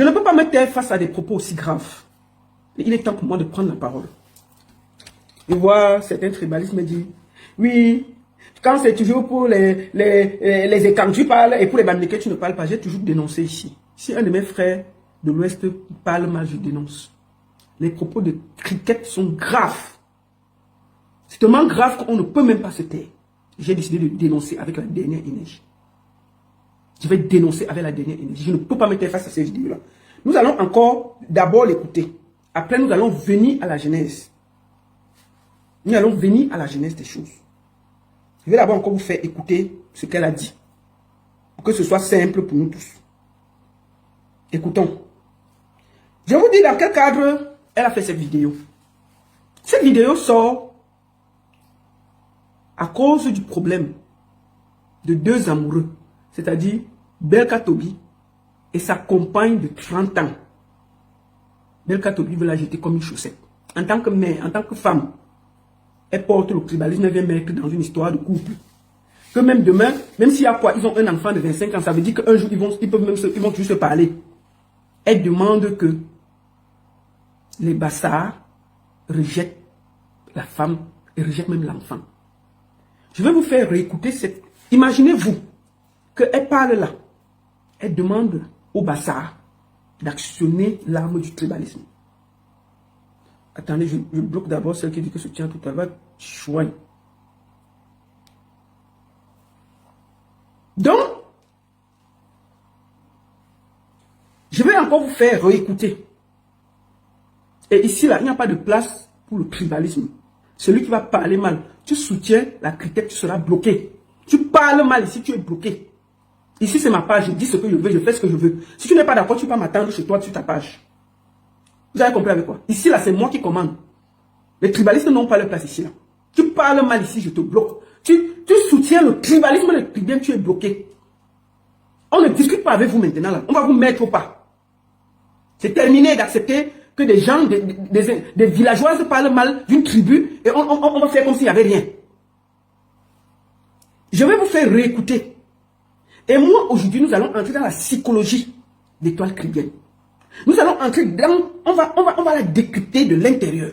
Je ne peux pas me taire face à des propos aussi graves. Et il est temps pour moi de prendre la parole. Je vois certains tribalistes me dire, oui, quand c'est toujours pour les écarts, tu parles, et pour les Bamileke, tu ne parles pas. J'ai toujours dénoncé ici. Si un de mes frères de l'Ouest parle mal, je dénonce. Les propos de Cricket sont graves. C'est tellement grave qu'on ne peut même pas se taire. J'ai décidé de dénoncer avec la dernière énergie. Je vais dénoncer avec la dernière énergie. Je ne peux pas me taire face à ces vidéos-là. Nous allons encore d'abord l'écouter. Après, nous allons venir à la genèse. Nous allons venir à la genèse des choses. Je vais d'abord encore vous faire écouter ce qu'elle a dit. Pour que ce soit simple pour nous tous. Écoutons. Je vous dis dans quel cadre elle a fait cette vidéo. Cette vidéo sort à cause du problème de deux amoureux. C'est-à-dire Belka Tobi et sa compagne de 30 ans. Belka Tobi veut la jeter comme une chaussette. En tant que mère, en tant que femme, elle porte le tribalisme, elle vient mettre dans une histoire de couple. Que même demain, même s'il y a quoi, ils ont un enfant de 25 ans, ça veut dire qu'un jour, ils vont toujours se parler. Elle demande que les Bassards rejettent la femme et rejettent même l'enfant. Je vais vous faire réécouter cette... Imaginez-vous qu'elle parle là. Elle demande aux Bassards d'actionner l'arme du tribalisme. Attendez, je bloque d'abord celle qui dit que ce tient tout à l'heure. Chouin. Donc, je vais encore vous faire réécouter. Et ici, là, il n'y a pas de place pour le tribalisme. Celui qui va parler mal, tu soutiens la critique, tu seras bloqué. Tu parles mal ici, tu es bloqué. Ici, c'est ma page, je dis ce que je veux, je fais ce que je veux. Si tu n'es pas d'accord, tu peux m'attendre chez toi sur ta page. Vous avez compris avec quoi? Ici, là, c'est moi qui commande. Les tribalistes n'ont pas leur place ici, là. Tu parles mal ici, je te bloque. Tu soutiens le tribalisme, le tribun, tu es bloqué. On ne discute pas avec vous maintenant, là. On va vous mettre au pas. C'est terminé d'accepter que des gens, des villageoises parlent mal d'une tribu et on va faire comme s'il n'y avait rien. Je vais vous faire réécouter. Et moi, aujourd'hui, nous allons entrer dans la psychologie d'étoile chrétienne. Nous allons entrer dans... On va la décrypter de l'intérieur.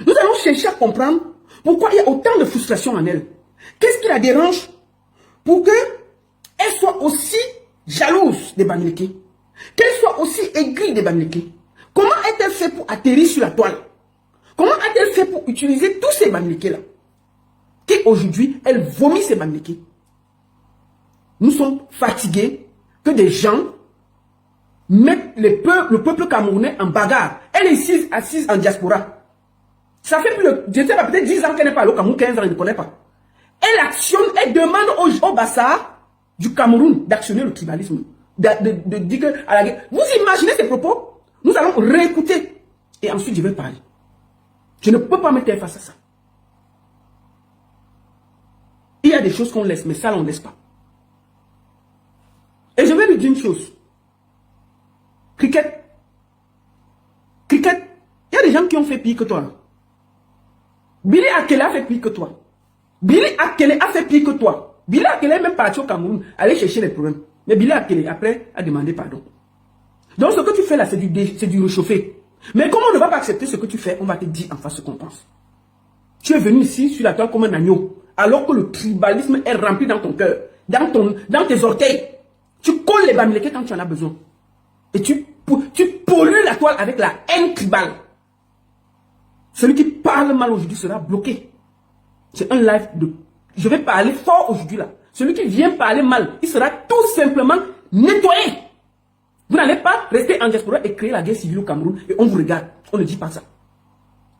Nous allons chercher à comprendre pourquoi il y a autant de frustration en elle. Qu'est-ce qui la dérange pour qu'elle soit aussi jalouse des Bamileke, qu'elle soit aussi aigrie des Bamileke. Comment a-t-elle fait pour atterrir sur la toile? Comment a-t-elle fait pour utiliser tous ces Bamileke-là? Qu'aujourd'hui, elle vomit ces Bamileke. Nous sommes fatigués que des gens mettent le peuple camerounais en bagarre. Elle est assise en diaspora. Ça fait plus je sais pas, peut-être 10 ans qu'elle n'est pas allée au Cameroun, 15 ans, elle ne connaît pas. Elle actionne, elle demande aux Bassards du Cameroun d'actionner le tribalisme. De dire que à la guerre. Vous imaginez ces propos? Nous allons réécouter. Et ensuite, je vais parler. Je ne peux pas me taire face à ça. Il y a des choses qu'on laisse, mais ça, on ne laisse pas. Et je vais lui dire une chose. Cricket, il y a des gens qui ont fait pire que toi. Billy Akele a fait pire que toi. Billy Akele a fait pire que toi. Billy Akele est même parti au Cameroun, aller chercher les problèmes. Mais Billy Akele, après, a demandé pardon. Donc ce que tu fais là, c'est du réchauffé. Mais comme on ne va pas accepter ce que tu fais, on va te dire en face ce qu'on pense. Tu es venu ici sur la toile comme un agneau, alors que le tribalisme est rempli dans ton cœur, dans tes orteils. Tu colles les Bamileke quand tu en as besoin. Et tu pollues la toile avec la haine tribale. Celui qui parle mal aujourd'hui sera bloqué. C'est un live de... Je vais parler fort aujourd'hui là. Celui qui vient parler mal, il sera tout simplement nettoyé. Vous n'allez pas rester en diaspora et créer la guerre civile au Cameroun et on vous regarde. On ne dit pas ça.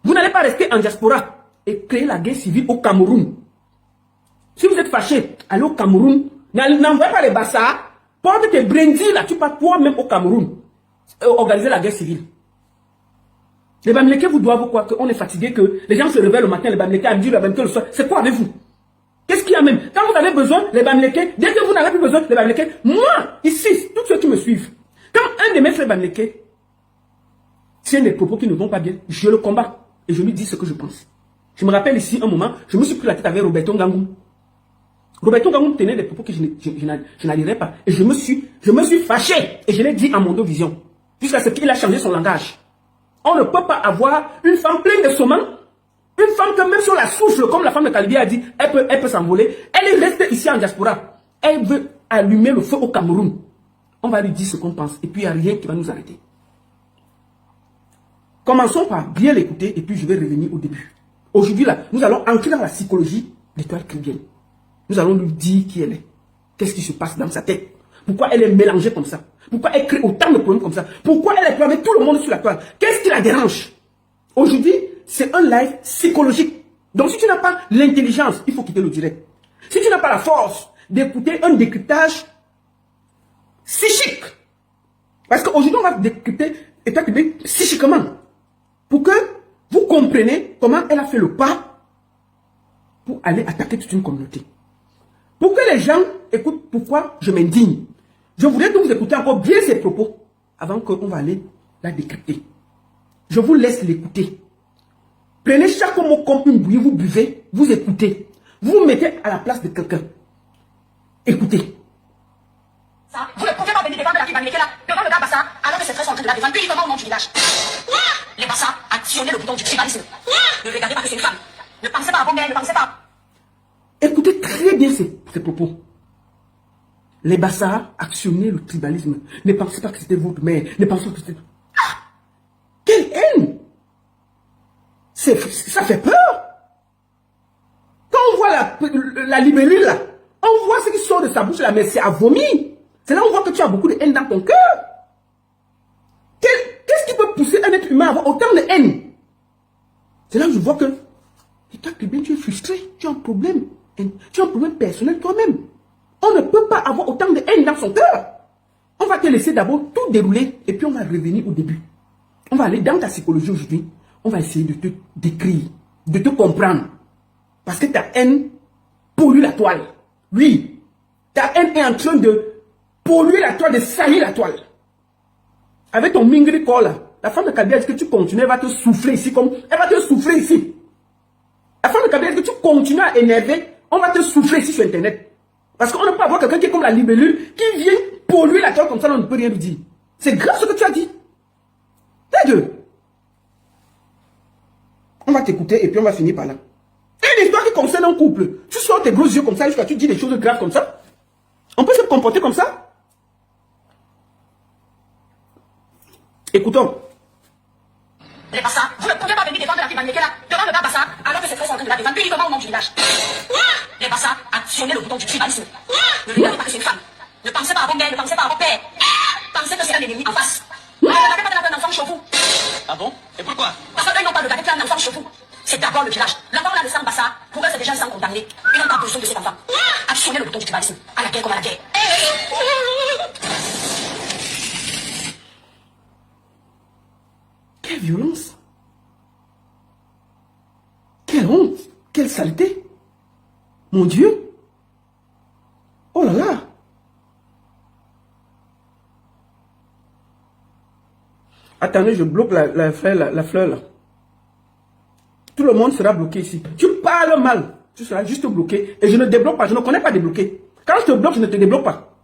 Vous n'allez pas rester en diaspora et créer la guerre civile au Cameroun. Si vous êtes fâché, allez au Cameroun. N'envoyez pas les Bassards. Porte tes brindilles là, tu pars toi-même au Cameroun. Organiser la guerre civile. Les Bamileke vous doivent quoi? Qu'on est fatigué, que les gens se réveillent le matin, les Bamileke à midi, les Bamileke le soir. C'est quoi avec vous? Qu'est-ce qu'il y a même? Quand vous avez besoin, les Bamileke, dès que vous n'avez plus besoin, les Bamileke, moi, ici, tous ceux qui me suivent, quand un de mes frères Bamileke tient des propos qui ne vont pas bien, je le combats et je lui dis ce que je pense. Je me rappelle ici un moment, je me suis pris la tête avec Roberto Ngangou. Roberto Ngangou tenait des propos que je n'adhérais pas. Et je me suis fâché et je l'ai dit à Mondo Vision. Jusqu'à ce qu'il a changé son langage. On ne peut pas avoir une femme pleine de saumon. Une femme que même si on la souffle, comme la femme de Kalibia a dit, elle peut s'envoler. Elle est restée ici en diaspora. Elle veut allumer le feu au Cameroun. On va lui dire ce qu'on pense. Et puis il n'y a rien qui va nous arrêter. Commençons par bien l'écouter et puis je vais revenir au début. Aujourd'hui, là, nous allons entrer dans la psychologie de l'étoile caribéenne. Nous allons lui dire qui elle est. Qu'est-ce qui se passe dans sa tête? Pourquoi elle est mélangée comme ça? Pourquoi elle crée autant de problèmes comme ça? Pourquoi elle est avec tout le monde sur la toile? Qu'est-ce qui la dérange? Aujourd'hui, c'est un live psychologique. Donc si tu n'as pas l'intelligence, il faut quitter le direct. Si tu n'as pas la force d'écouter un décryptage psychique, parce qu'aujourd'hui on va décrypter état psychiquement, pour que vous compreniez comment elle a fait le pas pour aller attaquer toute une communauté. Pour que les gens écoutent pourquoi je m'indigne, je voudrais que vous écoutez encore bien ces propos avant qu'on va aller la décrypter. Je vous laisse l'écouter. Prenez chaque mot comme une bouillie, vous buvez, vous écoutez. Vous vous mettez à la place de quelqu'un. Écoutez. Ça, vous ne pouvez pas venir défendre la fille Bamileke là, devant le gars Bassa, alors que c'est très en train de la défendre uniquement au nom du village. Les Bassa, actionnez le bouton du tribalisme. Ne regardez pas que c'est une femme. Ne pensez pas à vos mères, ne pensez pas. Écoutez très bien ces propos. Les Bassa, actionnez le tribalisme. Ne pensez pas que c'était votre mère. Ne pensez pas que c'était... Ah! Quelle haine! Ça fait peur. Quand on voit la libellule là, on voit ce qui sort de sa bouche là, mais c'est à vomir. C'est là où on voit que tu as beaucoup de haine dans ton cœur. Qu'est-ce qui peut pousser un être humain à avoir autant de haine? C'est là où je vois que toi, tu es frustré, tu as un problème. Tu as un problème personnel toi-même. On ne peut pas avoir autant de haine dans son cœur. On va te laisser d'abord tout dérouler et puis on va revenir au début. On va aller dans ta psychologie aujourd'hui. On va essayer de te décrire, de te comprendre. Parce que ta haine pollue la toile. Oui, ta haine est en train de polluer la toile, de salir la toile. Avec ton mingri corps là, la femme de Kabila dit que tu continues, elle va te souffler ici comme... Elle va te souffler ici. La femme de Kabila dit que tu continues à énerver, on va te souffler ici sur Internet. Parce qu'on ne peut pas avoir quelqu'un qui est comme la libellule, qui vient polluer la toile comme ça, on ne peut rien lui dire. C'est grave ce que tu as dit. T'es deux. On va t'écouter et puis on va finir par là. Une histoire qui concerne un couple. Tu sors tes gros yeux comme ça jusqu'à tu dis des choses graves comme ça. On peut se comporter comme ça. Écoutons. Les Bassa, vous ne pouvez pas venir défendre la fille Bamileke là, devant le gars Bassa, alors que c'est très en train de la défendre uniquement au nom du village. Les Bassa, actionnez le bouton du tribalisme. Ne regardez pas que c'est une femme. Ne pensez pas à vos mères, ne pensez pas à vos pères. Pensez que c'est un ennemi en face. Ne regardez pas de un enfant chez vous. Ah bon? Et pourquoi? Parce qu'eux n'ont pas regardé qu'il y a un enfant chez vous. C'est d'abord le village. L'enfant là de sang Bassa, pour eux c'est déjà un sang condamné. Ils n'ont pas besoin de cet enfant. Actionnez le bouton du tribalisme. À la guerre comme à la guerre. Quelle violence. Quelle honte. Quelle saleté. Mon Dieu. Oh là là. Attendez, je bloque la fleur là. Tout le monde sera bloqué ici. Tu parles mal. Tu seras juste bloqué. Et je ne débloque pas. Je ne connais pas débloquer. Quand je te bloque, je ne te débloque pas.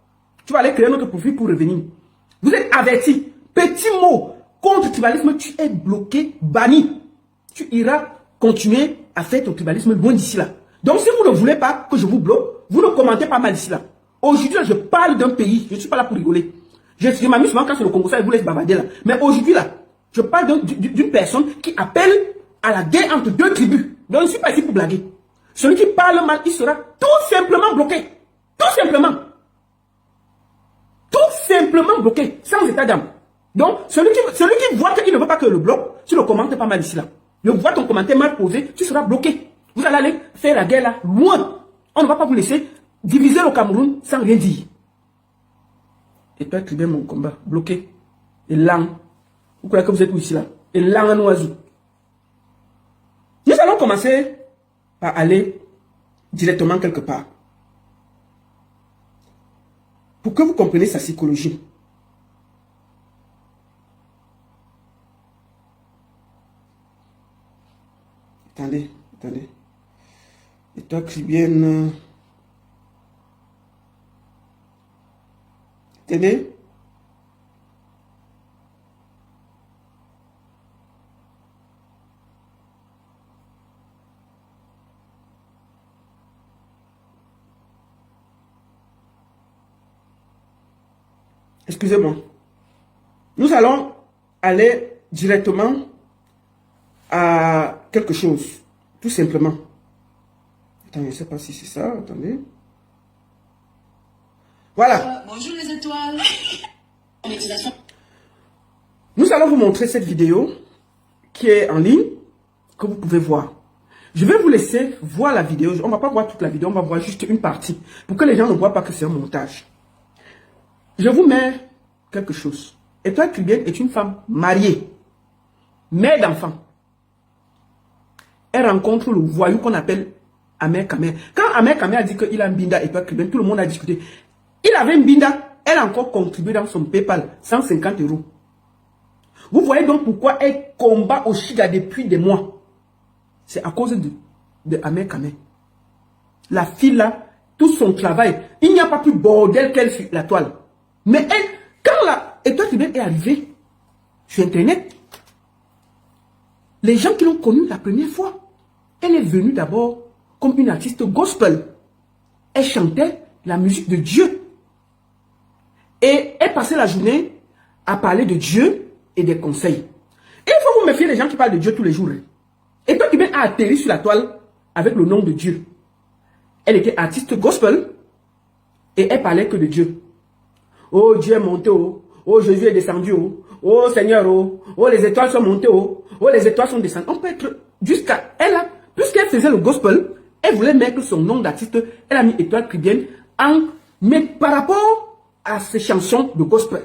Tu vas aller créer notre profil pour revenir. Vous êtes avertis. Petit mot. Contre tribalisme, tu es bloqué, banni. Tu iras continuer à faire ton tribalisme loin d'ici là. Donc si vous ne voulez pas que je vous bloque, vous ne commentez pas mal ici là. Aujourd'hui, je parle d'un pays. Je ne suis pas là pour rigoler. Je m'amuse souvent quand c'est le Congo, ça, je vous laisse bavarder là. Mais aujourd'hui là, je parle d'une personne qui appelle à la guerre entre deux tribus. Donc je ne suis pas ici pour blaguer. Celui qui parle mal, il sera tout simplement bloqué. Tout simplement. Tout simplement bloqué, sans état d'âme. Donc, celui qui voit qu'il ne veut pas que le bloque, tu ne commentes pas mal ici là. Je vois ton commentaire mal posé, tu seras bloqué. Vous allez aller faire la guerre là, loin. On ne va pas vous laisser diviser le Cameroun sans rien dire. Et toi, tu viens mon combat, bloqué. Et lang. Vous croyez que vous êtes où ici là? Et lang en oiseau. Nous allons commencer par aller directement quelque part. Pour que vous compreniez sa psychologie. Attendez. Et toi, Caribéenne. Attendez. Excusez-moi. Nous allons aller directement à quelque chose. Tout simplement. Attends, je ne sais pas si c'est ça. Attendez. Voilà. Bonjour les étoiles. Monétisation. Nous allons vous montrer cette vidéo qui est en ligne, que vous pouvez voir. Je vais vous laisser voir la vidéo. On ne va pas voir toute la vidéo, on va voir juste une partie. Pour que les gens ne voient pas que c'est un montage. Je vous mets quelque chose. Étoile Caribbean est une femme mariée, mère d'enfants. Elle rencontre le voyou qu'on appelle Amer Kamer. Quand Amer Kamer a dit qu'il a un binda Étoile Caribbean, tout le monde a discuté. Il avait un binda, elle a encore contribué dans son PayPal 150 €. Vous voyez donc pourquoi elle combat au Chiga depuis des mois. C'est à cause de Amer Kamer. La fille là, tout son travail, il n'y a pas plus bordel qu'elle sur la toile. Mais elle, quand la Étoile Caribbean est arrivée sur Internet, les gens qui l'ont connue la première fois, elle est venue d'abord comme une artiste gospel. Elle chantait la musique de Dieu. Et elle passait la journée à parler de Dieu et des conseils. Et il faut vous méfier des gens qui parlent de Dieu tous les jours. Étoile Caribbean a atterri sur la toile avec le nom de Dieu. Elle était artiste gospel et elle parlait que de Dieu. Oh, Dieu est monté haut. Oh, Jésus est descendu haut. Oh, Seigneur haut. Oh, les étoiles sont montées haut. Oh, les étoiles sont descendues. On peut être jusqu'à elle, puisqu'elle faisait le gospel, elle voulait mettre son nom d'artiste. Elle a mis Étoile Caribbean mais par rapport à ses chansons de gospel.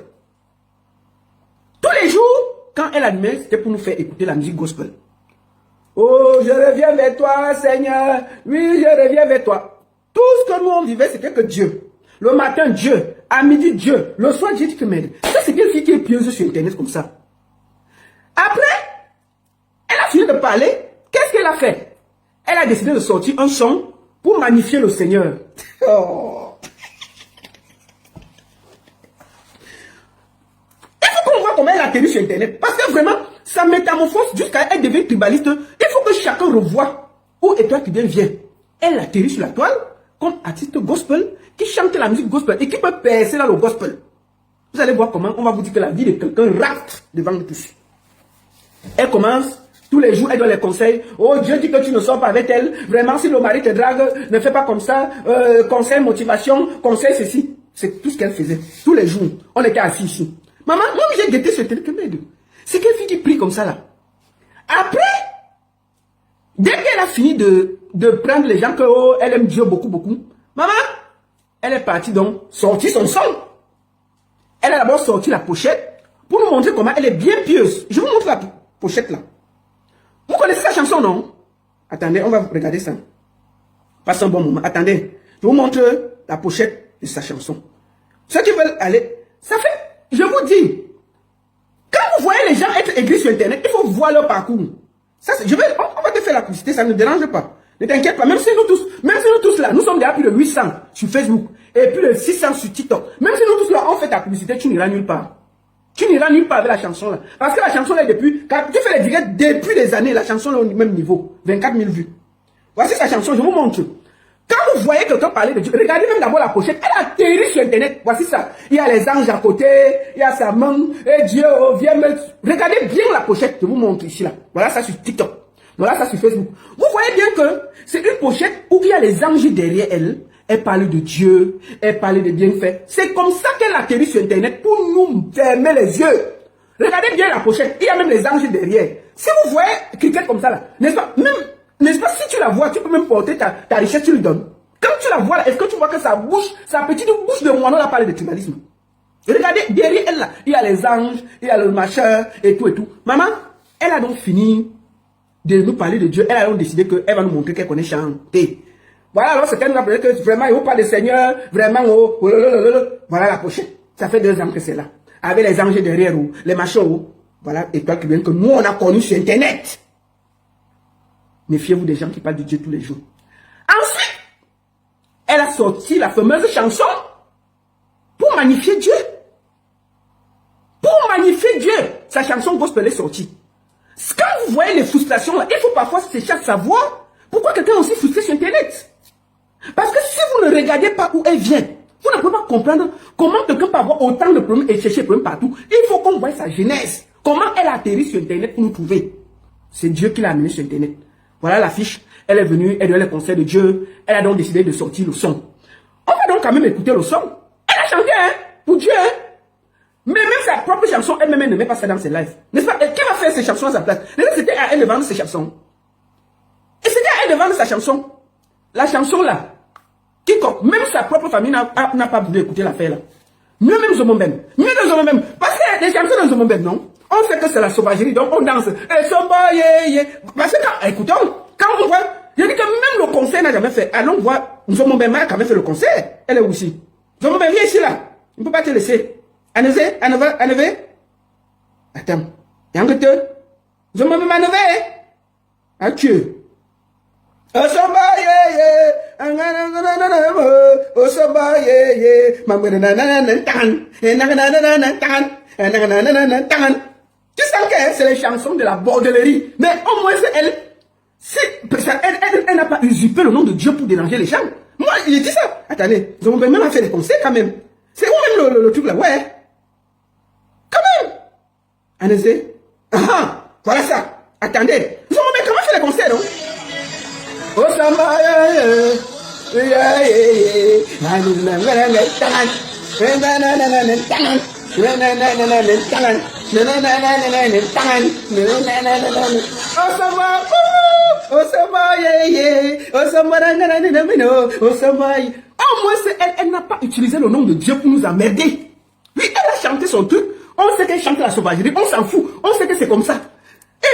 Tous les jours, quand elle animait, c'était pour nous faire écouter la musique gospel. Oh, je reviens vers toi, Seigneur. Oui, je reviens vers toi. Tout ce que nous on vivait, c'était que Dieu. Le matin, Dieu. À midi, Dieu. Le soir, Dieu dit que m'aide. Ça, c'est une fille qui est pieuse sur Internet comme ça. Après, elle a fini de parler. Qu'est-ce qu'elle a fait? Elle a décidé de sortir un son pour magnifier le Seigneur. Oh. Il faut qu'on voit comment elle a atterri sur Internet. Parce que vraiment, sa métamorphose jusqu'à elle devient tribaliste. Il faut que chacun revoie où Étoile Caribbean vient. Elle atterrit sur la toile comme artiste gospel qui chante la musique gospel et qui peut percer dans le gospel. Vous allez voir comment on va vous dire que la vie de quelqu'un rate devant nous tous. Elle commence, tous les jours, elle donne les conseils. Oh, Dieu dit que tu ne sors pas avec elle. Vraiment, si le mari te drague, ne fais pas comme ça. Conseil, motivation, conseil, ceci. C'est tout ce qu'elle faisait. Tous les jours, on était assis ici. Maman, moi, j'ai guetté ce téléphone. C'est quelle fille qui prie comme ça là. Après, dès qu'elle a fini de prendre les gens que oh, elle aime Dieu beaucoup, beaucoup. Maman, elle est partie donc sortir son son. Elle a d'abord sorti la pochette pour nous montrer comment elle est bien pieuse. Je vous montre la pochette là. Vous connaissez sa chanson, non? Attendez, on va regarder ça. Passe un bon moment. Attendez, je vous montre la pochette de sa chanson. Ceux qui veulent aller, ça fait, je vous dis, quand vous voyez les gens être aigris sur Internet, il faut voir leur parcours. Ça, on va te faire la publicité, ça ne dérange pas. Ne t'inquiète pas, même si nous tous là, nous sommes déjà plus de 800 sur Facebook et plus de 600 sur TikTok. Même si nous tous là, on fait ta publicité, tu n'iras nulle part. Tu n'iras nulle part avec la chanson là. Parce que la chanson là, quand tu fais les directs depuis des années, la chanson là est au même niveau. 24 000 vues. Voici sa chanson, je vous montre. Quand vous voyez quelqu'un parler de Dieu, regardez même d'abord la pochette. Elle a atterri sur Internet. Voici ça. Il y a les anges à côté, il y a sa main, et Dieu vient me... Regardez bien la pochette, je vous montre ici là. Voilà ça sur TikTok. Voilà ça sur Facebook. Vous voyez bien que c'est une pochette où il y a les anges derrière elle. Elle parle de Dieu, elle parle de bienfaits. C'est comme ça qu'elle atterrit sur Internet pour nous fermer les yeux. Regardez bien la pochette, il y a même les anges derrière. Si vous voyez Cricket comme ça là, n'est-ce pas? Même, n'est-ce pas, si tu la vois, tu peux même porter ta richesse, tu lui donnes. Quand tu la vois là, est-ce que tu vois que sa bouche, sa petite bouche de moineau là parle de tribalisme? Regardez, derrière elle là, il y a les anges, il y a le machin et tout et tout. Maman, elle a donc fini de nous parler de Dieu. Elle a donc décidé qu'elle va nous montrer qu'elle connaît chanter. Voilà, alors c'est qu'elle nous a parlé que vraiment, il faut pas de Seigneur, vraiment, oh, oh, voilà la pochette. Ça fait 2 ans que c'est là. Avec les anges derrière, ou les machins, ou voilà, Étoile Caribbean que nous, on a connu sur Internet. Méfiez-vous des gens qui parlent de Dieu tous les jours. Ensuite, elle a sorti la fameuse chanson pour magnifier Dieu. Pour magnifier Dieu. Sa chanson gospel est sortie. Quand vous voyez les frustrations, là, il faut parfois chercher à savoir pourquoi quelqu'un est aussi frustré sur Internet. Parce que si vous ne regardez pas où elle vient, Vous ne pouvez pas comprendre comment quelqu'un peut avoir autant de problèmes et chercher des problèmes partout. Il faut qu'on voie sa jeunesse. Comment elle a atterri sur Internet pour nous trouver. C'est Dieu qui l'a amené sur Internet. Voilà l'affiche. Elle est venue, elle donne les conseils de Dieu. Elle a donc décidé de sortir le son. On va donc quand même écouter le son. Elle a chanté, hein, pour Dieu, hein. Mais même sa propre chanson, elle-même ne met pas ça dans ses lives. N'est-ce pas? Et qui va faire ses chansons à sa place? C'était à elle de vendre ses chansons. Et c'était à elle de vendre sa chanson. La chanson là. Quiconque, même sa propre famille n'a pas voulu écouter l'affaire là. Mieux même Zomombem. Mieux de Zomombem. Parce que les chansons de Zomombem, non? On sait que c'est la sauvagerie, donc on danse. Et Somba, yeah. Parce que quand, écoutons, quand on voit, je dis que même le concert n'a jamais fait. Allons voir, Zomombem qui avait fait le concert. Elle est aussi. Zomombem, viens ici là. On ne peut pas te laisser. Aneve. Attends. Yangete. Zomombem Aneve. Adieu. Osamba yeah. Osamba yeah. Tu sens que c'est les chansons de la bordellerie. Mais au moins c'est elle. Elle n'a pas usurpé le nom de Dieu pour déranger les gens. Moi, il dit ça. Attendez, ils ont même fait des concerts quand même. C'est où même le truc là? Ouais. Quand même. Anezé. Ah, voilà ça. Attendez. Ils ont même comment fait les concerts, non? Osama au moins elle n'a pas utilisé le nom de Dieu pour nous emmerder. Oui, elle a chanté son truc. On sait qu'elle chante la sauvagerie. On s'en fout. On sait que c'est comme ça. Et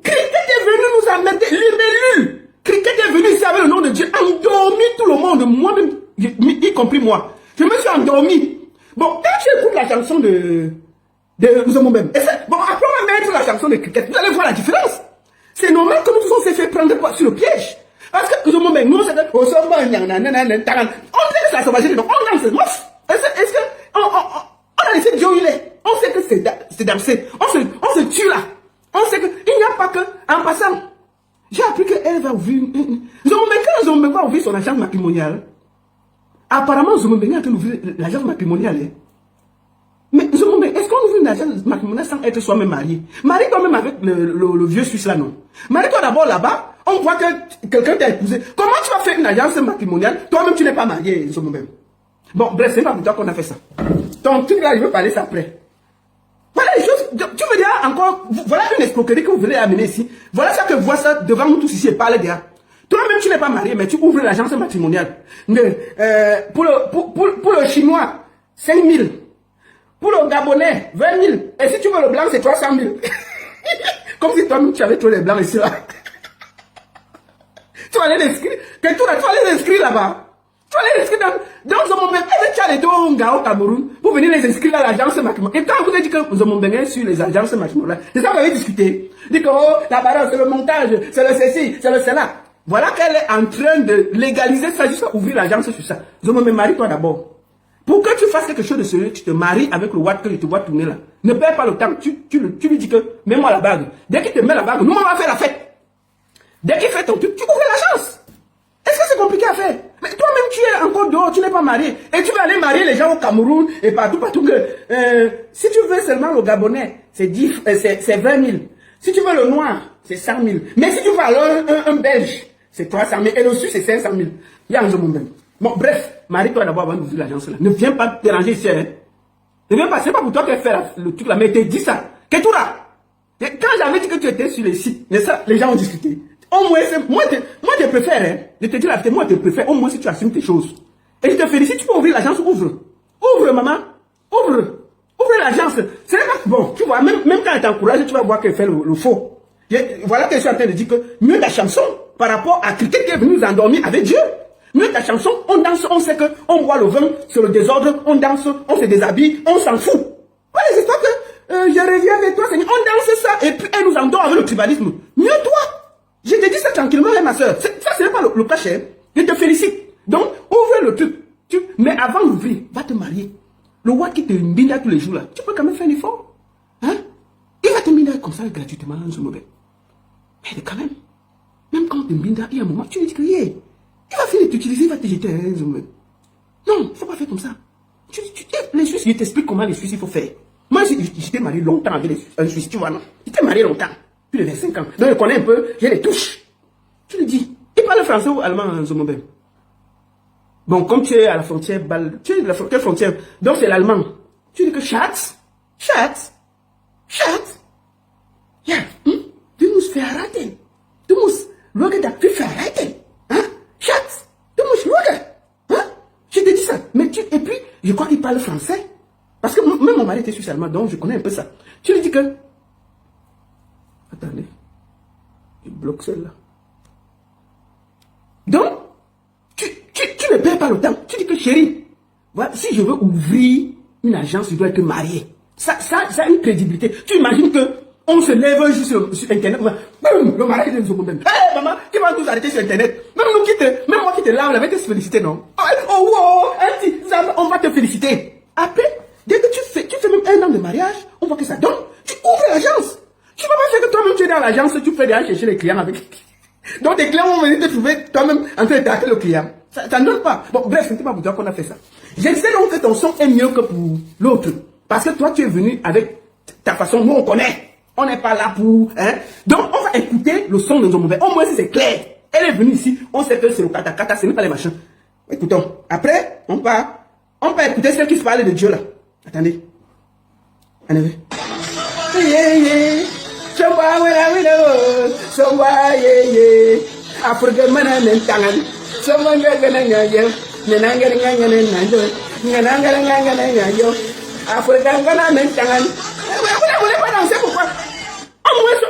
Cricket est venu nous emmerder. Libellule. Cricket est venu ici avec le nom de Dieu. Endormi tout le monde. Moi-même, y compris moi. Je me suis endormi. Bon, quand tu écoutes la chanson de Zomombem, bon, après on va mettre la chanson de Cricket, vous allez voir la différence. C'est normal que nous tous on s'est fait prendre quoi sur le piège. Parce que Zomombem, nous, c'est on dit que c'est la sauvagerie, donc on danse. Est-ce que on a laissé Dieu où il est? On sait que c'est danser. On se tue là. On sait qu'il n'y a pas que, en passant, j'ai appris qu'elle va ouvrir, quand Zomombem va ouvrir son agence matrimoniale, apparemment Zomombem est en train d'ouvrir l'agence matrimoniale. Mais Zomombem, est-ce qu'on ouvre une agence matrimoniale sans être soi-même marié? Marie-toi même avec le vieux Suisse là, non? Marie-toi d'abord là-bas, on voit que quelqu'un t'a épousé. Comment tu vas faire une agence matrimoniale? Toi-même tu n'es pas marié, Zomombem. Bon, bref, c'est pas pour toi qu'on a fait ça. Donc, tu là, je veux parler ça après. Voilà les choses, tu veux dire encore, voilà une escroquerie que vous voulez amener ici. Voilà ça que voit ça devant nous tous ici et parle déjà. Toi-même, tu n'es pas marié, mais tu ouvres l'agence matrimoniale. Pour le Chinois, 5 000. Pour le Gabonais, 20 000. Et si tu veux le blanc, c'est 300 000. Comme si toi-même, tu avais trop les blancs ici, là. Tu vas aller l'inscrire. Tu vas aller l'inscrire là-bas. Tu vas aller l'inscrire dans Zomombem. Tu as les deux gars au Cameroun pour venir les inscrire à l'agence matrimoniale. Et quand vous avez dit que Zomombem est sur les agences matrimoniales, c'est ça que vous avez discuté. Dit que la balance, c'est le montage, c'est le ceci, c'est le cela. Voilà qu'elle est en train de légaliser ça jusqu'à ouvrir l'agence sur ça. Zomombem, marie-toi d'abord. Pour que tu fasses quelque chose de sérieux, tu te maries avec le watt que je te vois tourner là. Ne perds pas le temps. Tu lui dis que mets-moi la bague. Dès qu'il te met la bague, nous on va faire la fête. Dès qu'il fait ton truc, tu ouvres l'agence. Est-ce que c'est compliqué à faire? Mais toi-même tu es encore dehors, tu n'es pas marié. Et tu vas aller marier les gens au Cameroun et partout. Si tu veux seulement le Gabonais, c'est 20 000. Si tu veux le noir, c'est 100 000. Mais si tu veux alors un Belge, c'est 300 000. Et le Suisse, c'est 500 000. Il y a un moment même. Bon, bref, marie-toi d'abord avant d'ouvrir l'agence là. Ne viens pas te déranger ici, hein. Ne viens pas, c'est pas pour toi qu'elle fait le truc là, mais t'es dit ça. Qu'est-ce que là? Quand j'avais dit que tu étais sur les sites, mais ça, les gens ont discuté. Au moins, moi, je te préfère, hein. Je te dis la vérité, moi, je te préfère, au moins si tu assumes tes choses. Et je te félicite, tu peux ouvrir l'agence, ouvre. Ouvre, maman. Ouvre. Ouvre l'agence. C'est pas bon, tu vois, même quand elle t'encourage, tu vas voir qu'elle fait le faux. Voilà que je suis en train de dire que mieux ta chanson par rapport à Cricket qui est venu nous endormir avec Dieu. Mieux ta chanson, on danse, on sait qu'on boit le vin, c'est le désordre, on danse, on se déshabille, on s'en fout. Voilà les histoires que je reviens avec toi, Seigneur, on danse ça, et puis elle nous endort avec le tribalisme. Mieux toi. Je te dis ça tranquillement, ma soeur. Ça, ce n'est pas le cachet. Je te félicite. Donc, ouvre le truc. Mais avant d'ouvrir, va te marier. Le roi qui te mbinda tous les jours, là, tu peux quand même faire l'effort. Hein? Il va te mbinda comme ça gratuitement dans ce moment. Mais quand même quand tu mbinda, il y a un moment, tu lui dis que, yeah, il va finir de t'utiliser, il va te jeter un zoom. Non, il ne faut pas faire comme ça. Les Suisses, ils t'expliquent comment les Suisses, il faut faire. Moi, j'étais marié longtemps avec un Suisse, tu vois, non? J'étais marié longtemps, plus de 25 ans. Donc, je connais un peu, j'ai les touches. Tu lui dis, il parle français ou allemand, Zomobem? Bon, comme tu es à la frontière, tu es à la frontière, donc c'est l'allemand. Tu dis que Schatz, ja, du musst verraten. Du musst, schau da, verraten. Hein? Schatz, du musst schau. Hein? Je te dis ça. Mais et puis, je crois qu'il parle français. Parce que même mon mari était suisse allemand, donc je connais un peu ça. Tu lui dis que... Attendez. Je bloque celle-là. Donc, tu ne perds pas le temps. Tu dis que chérie, voilà, si je veux ouvrir une agence, je dois être marié. Ça a une crédibilité. Tu imagines que on se lève juste sur Internet, le mari de Nzobobem. Hé maman, tu vas tous arrêter sur Internet. Même moi qui te lave, on va te féliciter, non? Oh wow, on va te féliciter. Après, dès que tu fais même 1 an de mariage, on voit que ça donne. Tu ouvres l'agence. Tu ne vas pas faire que toi-même tu es dans l'agence, tu fais déjà chercher les clients avec. Donc tes clients vont venir te trouver toi-même en train de traiter le client. Ça ne donne pas. Bon, bref, ce n'était pas pour toi qu'on a fait ça. Je sais donc que ton son est mieux que pour l'autre. Parce que toi, tu es venu avec ta façon, nous on connaît. On n'est pas là pour... Hein? Donc, on va écouter le son de Nzomobem. Au moins, si c'est clair. Elle est venue ici, on sait que c'est le kata-kata, ce n'est pas les machins. Écoutons. Après, on peut écouter celle qui se parle de Dieu là. Attendez. En effet. Yeah, yeah. Pourquoi?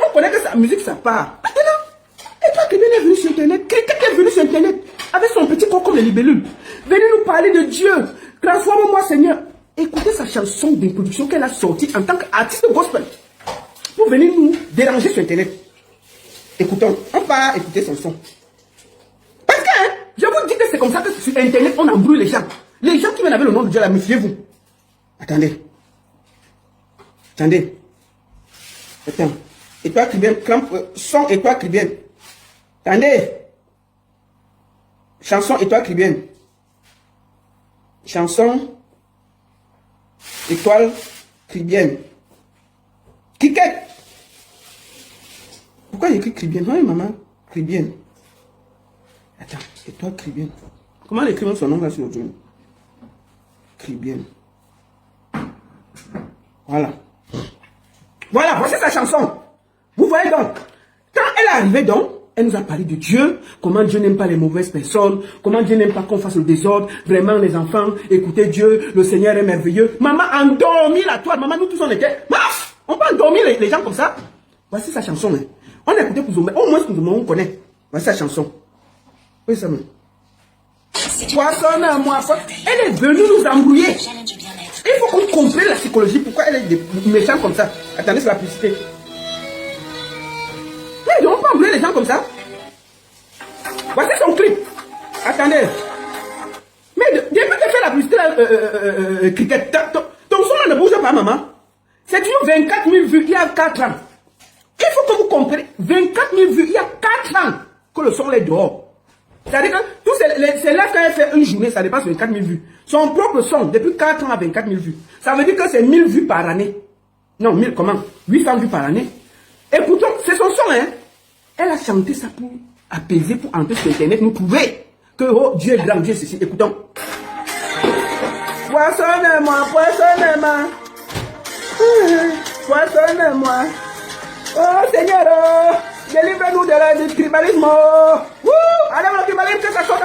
On connaît que sa musique, ça part. Maintenant, et toi qui est venu sur Internet, quelqu'un qui est venu sur Internet avec son petit corps comme les libellules, venez nous parler de Dieu. Transforme-moi, Seigneur. Écoutez sa chanson d'introduction qu'elle a sortie en tant qu'artiste gospel pour venir nous déranger sur Internet. Écoutons, on va écouter son son. Parce que, hein, je vous dis que c'est comme ça que sur Internet, on embrouille les gens. Les gens qui viennent avec le nom de Dieu, là, méfiez-vous. Attendez. Attends. Étoile Caribbean, son Étoile Caribbean. Attendez. Chanson Étoile Caribbean. Chanson Étoile Caribbean. Cricket. Pourquoi il écrit Caribbean? Oui, maman. Caribbean. Attends. Étoile Caribbean. Comment écrire son nom là sur le journal? Caribbean. Voilà. Voilà, voici sa chanson. Vous voyez donc, quand elle est arrivée donc, elle nous a parlé de Dieu, comment Dieu n'aime pas les mauvaises personnes, comment Dieu n'aime pas qu'on fasse le désordre, vraiment les enfants, écoutez Dieu, le Seigneur est merveilleux. Maman a endormi la toile, maman nous tous on était, on peut endormir les gens comme ça. Voici sa chanson. Hein. On a écouté pour Zomé, au moins on connaît. Voici sa chanson. Oui, ça me... Poisson à moi, elle est venue nous embrouiller. Il faut qu'on comprenne la psychologie, pourquoi elle est méchante comme ça. Attendez, c'est la publicité. Mais on peut embrouiller les gens comme ça. Voici son clip. Attendez. Mais depuis que tu fais la publicité, cricket, ton son ne bouge pas, maman. C'est toujours 24 000 vues il y a 4 ans. Il faut que vous compreniez, 24 000 vues il y a 4 ans que le son est dehors. C'est-à-dire que tous ces là quand elle fait une journée, ça dépasse 24 000 vues. Son propre son, depuis 4 ans à 24 000 vues. Ça veut dire que c'est 1000 vues par année. Non, 1000 comment? 800 vues par année. Écoutons, c'est son son, hein. Elle a chanté ça pour apaiser, pour entrer sur Internet, nous prouver que oh, Dieu est grand, Dieu est ceci. Écoutons. Poissonne-moi, poissonne-moi. Poissonne-moi. Oh Seigneur, oh, délivre-nous du tribalisme. Allez, le tribalisme, que ça sorte.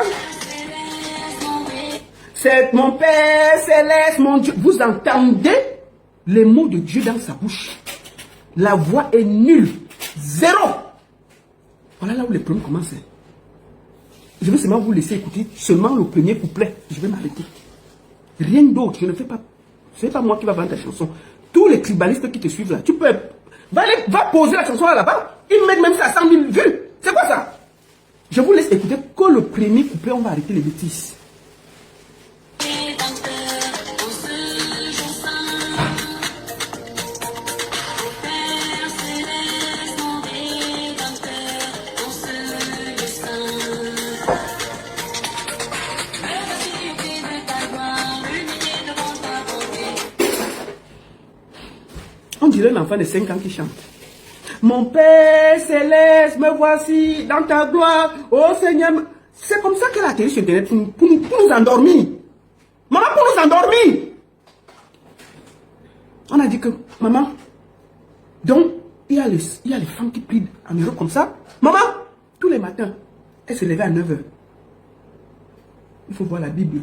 C'est mon Père céleste, mon Dieu. Vous entendez les mots de Dieu dans sa bouche. La voix est nulle. Zéro. Voilà là où les problèmes commencent. Je vais seulement vous laisser écouter seulement le premier couplet. Je vais m'arrêter. Rien d'autre. Je ne fais pas. Ce n'est pas moi qui va vendre ta chanson. Tous les tribalistes qui te suivent là, tu peux... Va poser la chanson là-bas. Ils mettent même ça à 100 000 vues. C'est quoi ça? Je vous laisse écouter que le premier couplet. On va arrêter les bêtises. On dirait un enfant de 5 ans qui chante. Mon Père céleste, me voici dans ta gloire, oh Seigneur. C'est comme ça qu'elle a atterri sur Internet pour nous endormir. Maman, pour nous endormir. On a dit que, maman, donc, il y a les femmes qui prient en Europe comme ça. Maman, tous les matins, elle se levait à 9 h. Il faut voir la Bible.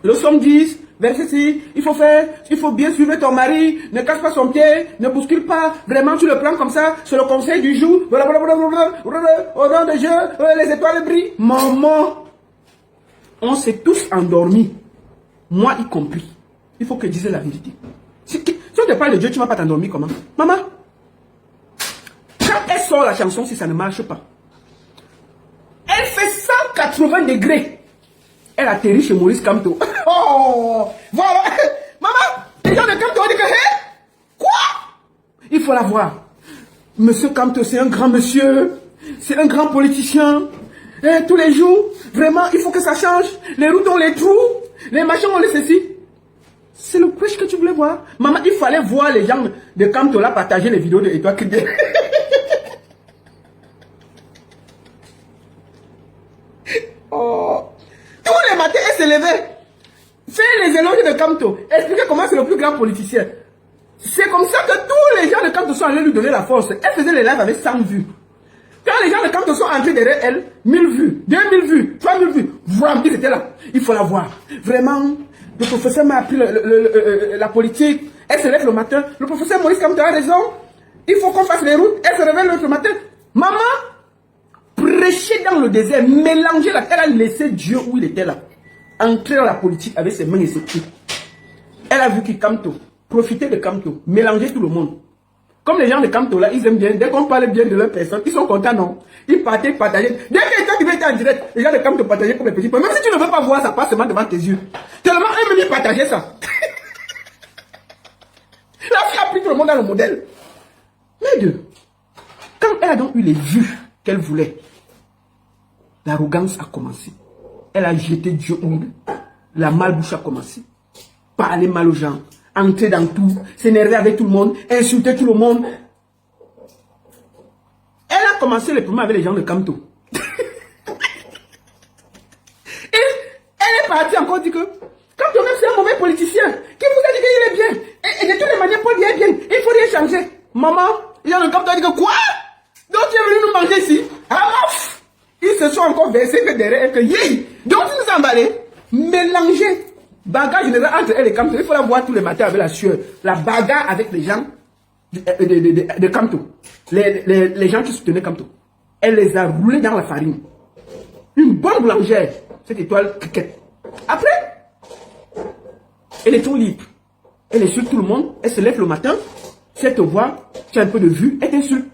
Le psaume 10, verset 6, il faut bien suivre ton mari, ne casse pas son pied, ne bouscule pas, vraiment tu le prends comme ça, c'est le conseil du jour, au nom de Dieu, les étoiles brillent. Maman, on s'est tous endormis, moi y compris. Il faut que je dise la vérité. Si on te parle de Dieu, tu ne vas pas t'endormir comment? Maman, quand elle sort la chanson, si ça ne marche pas, elle fait 180 degrés. Elle atterrit chez Maurice Kamto. Oh, voilà. Maman, les gens de Kamto ont dit que, hé, quoi? Il faut la voir. Monsieur Kamto, c'est un grand monsieur. C'est un grand politicien. Et tous les jours, vraiment, il faut que ça change. Les routes ont les trous. Les machins ont les ceci. C'est le prêche que tu voulais voir. Maman, il fallait voir les gens de Kamto là partager les vidéos de Et toi qui dis. Oh. Tous les matins, elle se levait, fait les éloges de Kamto, expliquer comment c'est le plus grand politicien. C'est comme ça que tous les gens de Kamto sont allés lui donner la force. Elle faisait les lives avec 100 vues. Quand les gens de Kamto sont entrés derrière elle, 1000 vues, 2000 vues, 3000 vues, voilà, ils étaient là. Il faut la voir. Vraiment, le professeur m'a appris la politique. Elle se lève le matin. Le professeur Maurice Kamto a raison. Il faut qu'on fasse les routes. Elle se réveille l'autre matin. Maman, prêcher dans le désert, mélanger la terre, elle a laissé Dieu où il était là. Entrer dans la politique avec ses mains et ses pieds. Elle a vu que Kamto, profiter de Kamto, mélanger tout le monde. Comme les gens de Kamto là, ils aiment bien, dès qu'on parle bien de leur personne, ils sont contents, non? Ils partaient, partageaient. Dès que tu étais en direct, les gens de Kamto partageaient comme les petits points. Même si tu ne veux pas voir, ça passe seulement devant tes yeux. Tellement eux-mêmes ils partageaient ça. La fille a pris tout le monde dans le modèle. Mais deux, quand elle a donc eu les vues qu'elle voulait, l'arrogance a commencé. Elle a jeté Dieu où il est. La malbouche a commencé. Parler mal aux gens. Entrer dans tout. S'énerver avec tout le monde. Insulter tout le monde. Elle a commencé le problème avec les gens de Kamto. Et elle est partie encore dire que Kamto même c'est un mauvais politicien. Qui vous a dit qu'il est bien. Et de toutes les manières, Paul est bien. Il faut rien changer. Maman, les gens de Kamto ont dit que quoi? Donc tu es venu nous manger ici. Ah, ils se sont encore versés que derrière elle que yé. Donc ils nous emballés, mélangés. Bagarre générale entre elle et Kamto. Il faut la voir tous les matins avec la sueur. La bagarre avec les gens de Kamto. Les gens qui soutenaient Kamto. Elle les a roulés dans la farine. Une bonne boulangère. Cette étoile cricket. Après, elle est tout libre. Elle insulte tout le monde. Elle se lève le matin. Si elle te voit, tu as un peu de vue, elle t'insulte.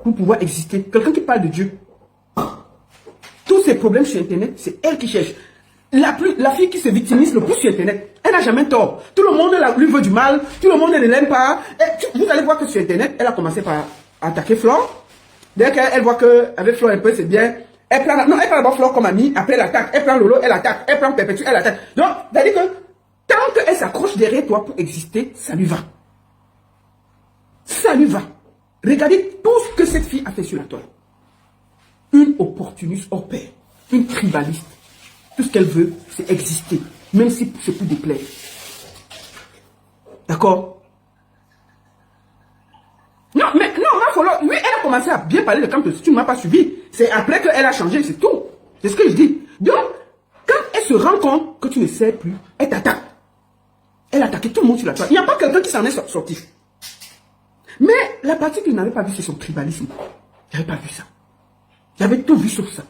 Pour pouvoir exister. Quelqu'un qui parle de Dieu. Tous ces problèmes sur Internet, c'est elle qui cherche. La fille qui se victimise le plus sur Internet, elle n'a jamais tort. Tout le monde lui veut du mal, tout le monde ne l'aime pas. Vous allez voir que sur Internet, elle a commencé par attaquer Flore. Dès qu'elle voit qu'avec Flore un peu, c'est bien, elle prend d'abord Flore comme amie, après elle attaque, elle prend Lolo, elle attaque, elle prend Perpétue, elle attaque. Donc, c'est-à-dire que tant qu'elle s'accroche derrière toi pour exister, ça lui va. Ça lui va. Regardez tout ce que cette fille a fait sur la toile. Une opportuniste hors pair, une tribaliste. Tout ce qu'elle veut, c'est exister, même si c'est pour déplaire. D'accord? Non, mais non, ma follow, oui, elle a commencé à bien parler de Kamto. Si tu ne m'as pas suivi, c'est après qu'elle a changé, c'est tout. C'est ce que je dis. Donc, quand elle se rend compte que tu ne sais plus, elle t'attaque. Elle a attaqué tout le monde sur la toile. Il n'y a pas quelqu'un qui s'en est sorti. Mais la partie que je n'avais pas vue, c'est son tribalisme. Je n'avais pas vu ça. J'avais tout vu sur ça.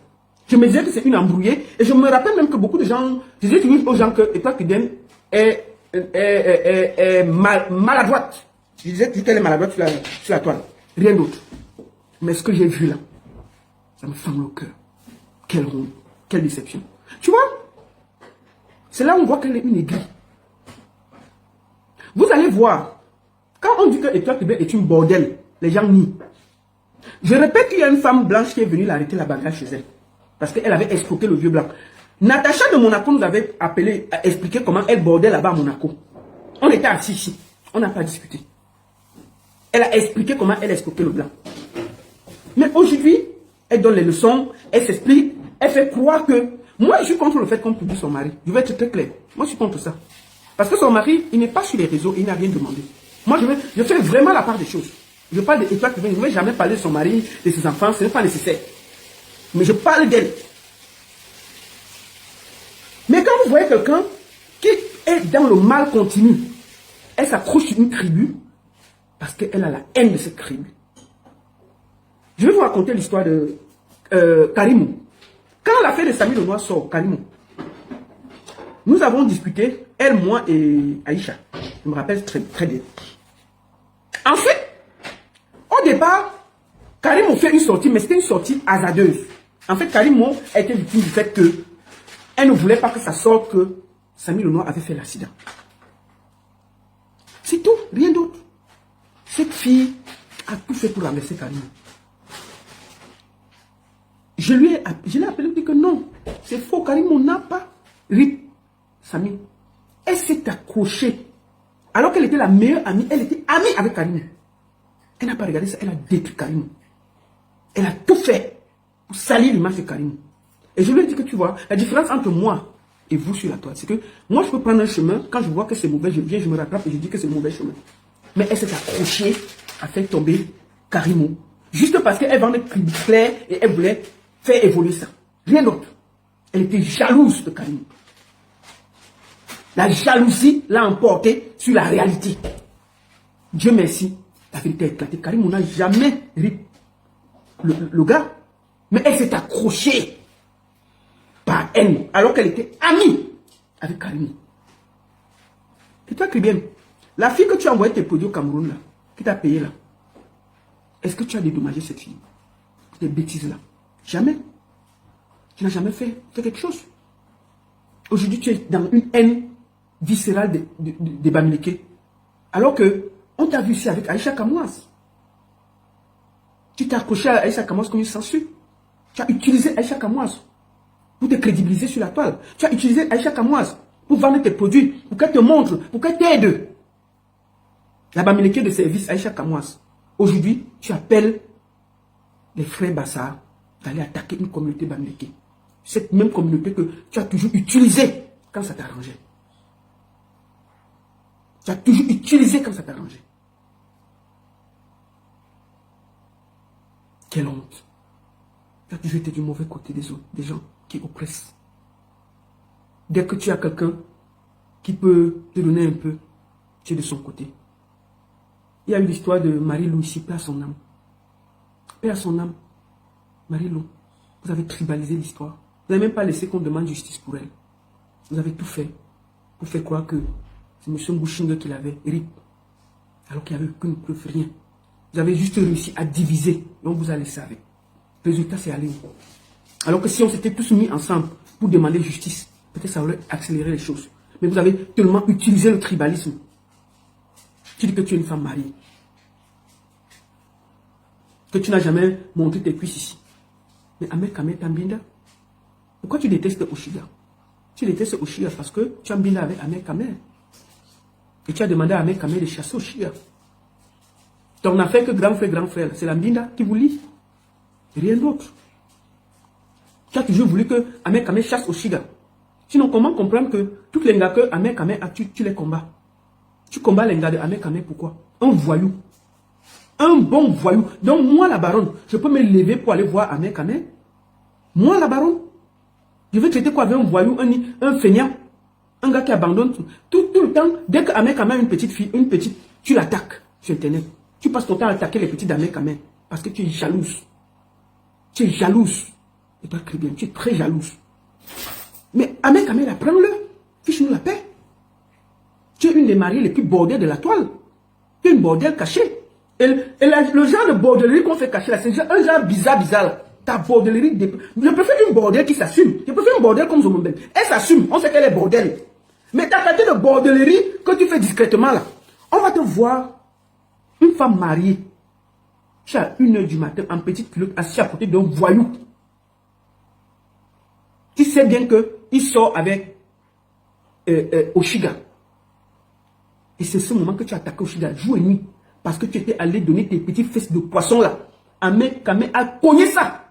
Je me disais que c'est une embrouillée. Et je me rappelle même que beaucoup de gens, je disais toujours aux gens que Étoile Kidden est maladroite. Je disais toujours qu'elle est maladroite sur la toile. Rien d'autre. Mais ce que j'ai vu là, ça me fend le cœur. Quelle honte. Quelle déception. Tu vois, c'est là où on voit qu'elle est une aiguille. Vous allez voir, quand on dit que Étoile Kidden est une bordel, les gens nient. Je répète qu'il y a une femme blanche qui est venue l'arrêter la bagarre chez elle. Parce qu'elle avait escroqué le vieux blanc. Natacha de Monaco nous avait appelé à expliquer comment elle bordait là-bas à Monaco. On était assis ici. On n'a pas discuté. Elle a expliqué comment elle a escroqué le blanc. Mais aujourd'hui, elle donne les leçons, elle s'explique, elle fait croire que... Moi, je suis contre le fait qu'on publie son mari. Je vais être très clair. Moi, je suis contre ça. Parce que son mari, il n'est pas sur les réseaux, il n'a rien demandé. Moi, je fais vraiment la part des choses. Je parle de Étoile Privée, je ne vais jamais parler de son mari, de ses enfants, ce n'est pas nécessaire. Mais je parle d'elle. Mais quand vous voyez quelqu'un qui est dans le mal continu, elle s'accroche sur une tribu parce qu'elle a la haine de cette tribu. Je vais vous raconter l'histoire de Karimou. Quand l'affaire de Samy Lenoir sort, Karimou, nous avons discuté, elle, moi et Aïcha. Je me rappelle très, très bien. En fait, au départ, Karimou fait une sortie, mais c'était une sortie hasardeuse. En fait, Karimou a été victime du fait que elle ne voulait pas que ça sorte que Samy Lenoir avait fait l'accident. C'est tout, rien d'autre. Cette fille a tout fait pour renverser Karimou. Je l'ai appelé et dit que non, c'est faux, Karimou n'a pas rip Samy. Elle s'est accrochée. Alors qu'elle était la meilleure amie, elle était amie avec Karimou. Elle n'a pas regardé ça, elle a détruit Karimou. Elle a tout fait pour salir l'image de Karimou. Et je lui ai dit que tu vois, la différence entre moi et vous sur la toile, c'est que moi je peux prendre un chemin, quand je vois que c'est mauvais, je viens, je me rattrape et je dis que c'est le mauvais chemin. Mais elle s'est accrochée à faire tomber Karimou. Juste parce qu'elle vendait des clairs et elle voulait faire évoluer ça. Rien d'autre. Elle était jalouse de Karimou. La jalousie l'a emporté sur la réalité. Dieu merci, la vérité a éclaté. Karimou n'a jamais ri le gars. Mais elle s'est accrochée par haine, alors qu'elle était amie avec Karimou. Et toi, Kribien, la fille que tu as envoyé tes produits au Cameroun, là, qui t'a payé là, est-ce que tu as dédommagé cette fille? Des bêtises là. Jamais. Tu n'as jamais fait quelque chose. Aujourd'hui, tu es dans une haine viscérale des Bamileke. Alors que on t'a vu ici avec Aïcha Kamouaz. Tu t'es accroché à Aïcha Kamouaz comme une censure. Tu as utilisé Aïcha Kamouaz pour te crédibiliser sur la toile. Tu as utilisé Aïcha Kamouaz pour vendre tes produits, pour qu'elle te montre, pour qu'elle t'aide. La Bamileke de service Aïcha Kamouaz. Aujourd'hui, tu appelles les frères Bassar d'aller attaquer une communauté Bamileke. Cette même communauté que tu as toujours utilisée quand ça t'arrangeait. Tu as toujours utilisé quand ça t'arrangeait. Quelle honte. Tu as toujours été du mauvais côté des autres, des gens qui oppressent. Dès que tu as quelqu'un qui peut te donner un peu, tu es de son côté. Il y a eu l'histoire de Marie-Lou ici, paix à son âme. Paix à son âme. Marie-Lou, vous avez tribalisé l'histoire. Vous n'avez même pas laissé qu'on demande justice pour elle. Vous avez tout fait pour faire croire que c'est M. Mbouchingue qui l'avait, RIP. Alors qu'il n'y avait aucune preuve, rien. Vous avez juste réussi à diviser et on vous a laissé avec. Le résultat, c'est aller où? Alors que si on s'était tous mis ensemble pour demander justice, peut-être ça aurait accéléré les choses. Mais vous avez tellement utilisé le tribalisme. Tu dis que tu es une femme mariée. Que tu n'as jamais montré tes cuisses ici. Mais Ahmed Kamel Tambinda, pourquoi tu détestes Oshiga? Tu détestes Oshiga parce que tu as Mbinda avec Ahmed Kamel. Et tu as demandé à Ahmed Kamel de chasser Oshiga. Donc on n'a fait que grand frère, c'est la Mbinda qui vous lie. Rien d'autre. Tu as toujours voulu que Ahmed Kamel chasse Oshiga. Sinon, comment comprendre que toutes les gars que Ahmed Kamel a tué, tu les combats? Tu combats les gars de Ahmed Kamel, pourquoi? Un voyou. Un bon voyou. Donc moi, la baronne, je peux me lever pour aller voir Ahmed Kamel? Moi, la baronne, je vais traiter quoi avec un voyou, un feignant, un gars qui abandonne tout le temps. Dès que Ahmed Kamel a une petite fille, tu l'attaques sur Internet. Tu passes ton temps à attaquer les petits d'Ahmed Kamel parce que tu es jalouse. Tu es jalouse. Et toi, Kribien, tu es très jalouse. Mais Ahmed Kamel, apprends-le. Fiche-nous la paix. Tu es une des mariées les plus bordées de la toile. Tu es une bordelle cachée. Et le genre de bordellerie qu'on fait cacher là, c'est un genre bizarre là. Ta bordellerie, je préfère une bordelle qui s'assume. Je préfère une bordelle comme Zomobel. Elle s'assume, on sait qu'elle est bordelle. Mais ta qualité de bordellerie que tu fais discrètement là, on va te voir une femme mariée qui à 1h du matin en petite culotte assise à côté d'un voyou. Tu sais bien qu'il sort avec Oshiga. Et c'est ce moment que tu as attaqué Oshiga, jour et nuit. Parce que tu étais allé donner tes petits fesses de poisson là. Ahmed Kamé a cogné ça.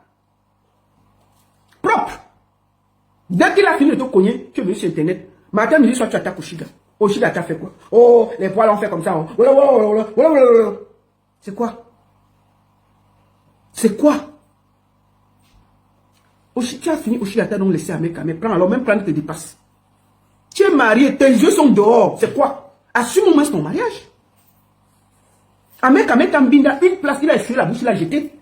Propre. Dès qu'il a fini de te cogner, tu es venu sur internet. Matin, midi, soir, tu attaques Oshiga. Oshiga t'a fait quoi? Oh, les poils ont fait comme ça. Oh. C'est quoi? C'est quoi? Tu as fini, Oshiga t'a donc laissé Ahmed Kamé. Prends alors, même prendre tes dépasses. Tu es marié, tes yeux sont dehors. C'est quoi? Assume au moins ton mariage. Ahmed Kamé Tambinda, une place, il a essuyé la bouche, il a jeté.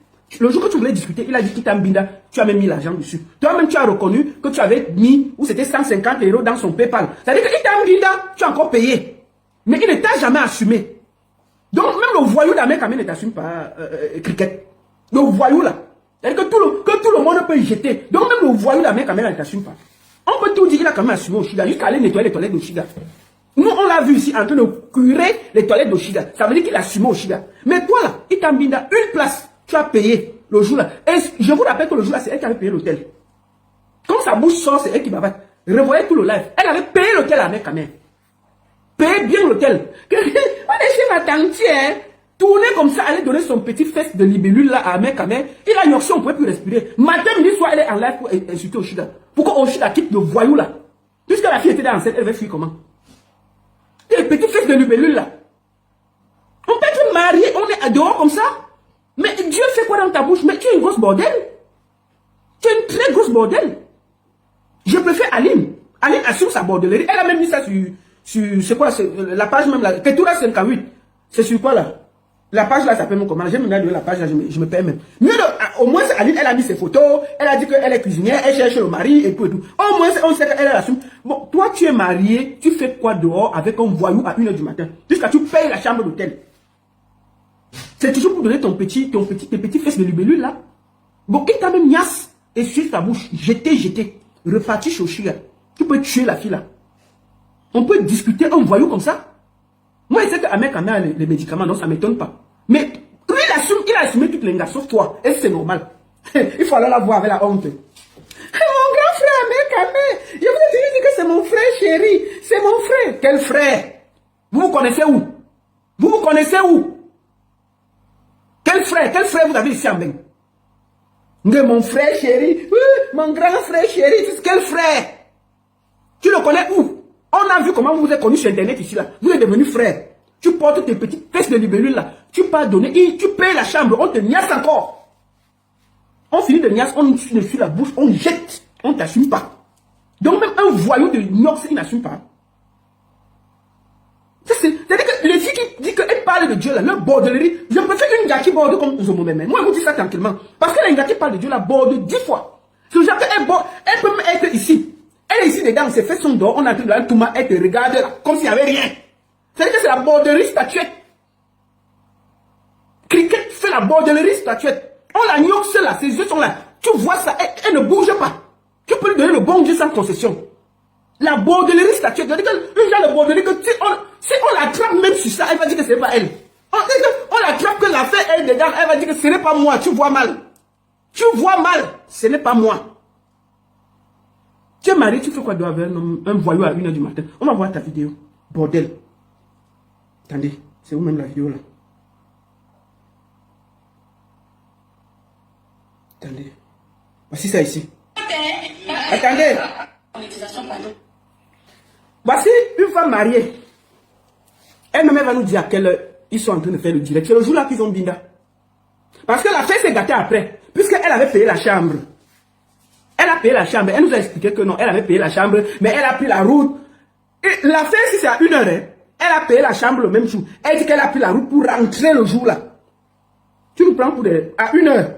Le jour que tu voulais discuter, il a dit qu'il Tambinda, tu as même mis l'argent dessus. Toi-même, tu as reconnu que tu avais mis, ou c'était 150 € dans son PayPal. C'est-à-dire que Tambinda, tu as encore payé. Mais il ne t'a jamais assumé. Donc, même le voyou d'Ahmed Kamé ne t'assume pas, Cricket. Le voyou là. C'est-à-dire que tout le monde peut y jeter. Donc, même le voyou d'Ahmed Kamé ne t'assume pas. On peut tout dire qu'il a quand même assumé Oshiga, jusqu'à aller nettoyer les toilettes d'Oshiga. Nous, on l'a vu ici en train de curer les toilettes d'Oshiga. Ça veut dire qu'il a assumé Oshiga. Mais toi là, il t'a mis une place. Tu as payé le jour là. Et je vous rappelle que le jour là, c'est elle qui avait payé l'hôtel. Comme sa bouche sort, c'est elle qui va battre. Revoyez tout le live. Elle avait payé l'hôtel avec quand même. Payé bien l'hôtel. On est chez ma tante, hein. Tourner comme ça, aller donner son petit fesse de libellule là à Ahmed Kamé. Il a une option, on ne pouvait plus respirer. Matin, midi, soir, elle est en live pour insulter Oshiga. Pourquoi Oshiga quitte le voyou là? Puisque la fille était dans enceinte, elle va fuir comment? Et les petits fils de libellule là. On peut être marié, on est dehors comme ça. Mais Dieu fait quoi dans ta bouche? Mais tu es une grosse bordel. Tu es une très grosse bordel. Je préfère Aline. Aline assume sa bordellerie. Elle a même mis ça sur c'est quoi, la page même là. Ketura 58. C'est sur quoi là? La page là s'appelle mon comment? J'aime bien de la page là, je me perds même. Mieux au moins Aline, elle a mis ses photos. Elle a dit qu'elle est cuisinière, elle cherche le mari et tout et tout. Au moins on sait qu'elle assume. Bon, toi tu es marié, tu fais quoi dehors avec un voyou à 1 h du matin? Jusqu'à tu payes la chambre d'hôtel. C'est toujours pour donner tes petits fesses de libellule là. Bon, il t'a même niasse et sur ta bouche. Jeté. Reparti chez Oshiga. Tu peux tuer la fille là. On peut discuter un voyou comme ça. Moi, je sais qu'Ahmed Kamé a les médicaments, donc ça ne m'étonne pas. Mais lui, il a assumé toutes les gars, sauf toi. Et c'est normal. Il faut aller la voir avec la honte. Mon grand frère Ahmed Kamé, je vous ai dit que c'est mon frère chéri. C'est mon frère. Quel frère? Vous vous connaissez où? Vous vous connaissez où? Quel frère vous avez ici en Beng? Mon frère chéri, mon grand frère chéri, quel frère? Tu le connais où? On a vu comment vous vous êtes connus sur internet ici là. Vous êtes devenus frères. Tu portes tes petites fesses de libellule là. Tu peux donner, tu payes la chambre, on te niasse encore. On finit de niasse, on suit la bouche, on jette, on ne t'assume pas. Donc même un voyou de Nox, il n'assume pas. C'est-à-dire que les filles qui disent qu'elles parlent de Dieu là, leur bordellerie, je préfère une gars qui borde comme Zomomeme. Moi, je vous dis ça tranquillement. Parce que la gars qui parle de Dieu là, borde 10 fois. C'est genre elle peut même être ici. Elle est ici dedans, ses fesses sont dehors, on a pris là, tout le monde, elle te regarde là, comme s'il n'y avait rien. C'est-à-dire que c'est la bordellerie statuette. Cricket fait la bordellerie statuette. On la gnoxe là, ses yeux sont là. Tu vois ça, elle ne bouge pas. Tu peux lui donner le bon Dieu sans concession. La bordellerie statuette, c'est-à-dire que le genre de bordellerie que si on l'attrape même sur ça, elle va dire que ce n'est pas elle. On l'attrape que l'affaire est dedans, elle va dire que ce n'est pas moi, tu vois mal. Tu vois mal, ce n'est pas moi. Tu es marié, tu fais quoi dehors avec un voyou à 1 h du matin? On va voir ta vidéo. Bordel. Attendez, c'est où même la vidéo là? Attendez. Voici ça ici. Attendez. Voici une femme mariée. Elle-même va nous dire à quelle heure ils sont en train de faire le direct. C'est le jour là qu'ils ont binda. Parce que la fête s'est gâtée après. Puisqu'elle avait payé la chambre. Elle a payé la chambre. Elle nous a expliqué que non, elle avait payé la chambre. Mais elle a pris la route. Et la fête, si c'est à 1 h, hein, elle a payé la chambre le même jour. Elle dit qu'elle a pris la route pour rentrer le jour là. Tu nous prends pour à 1 h.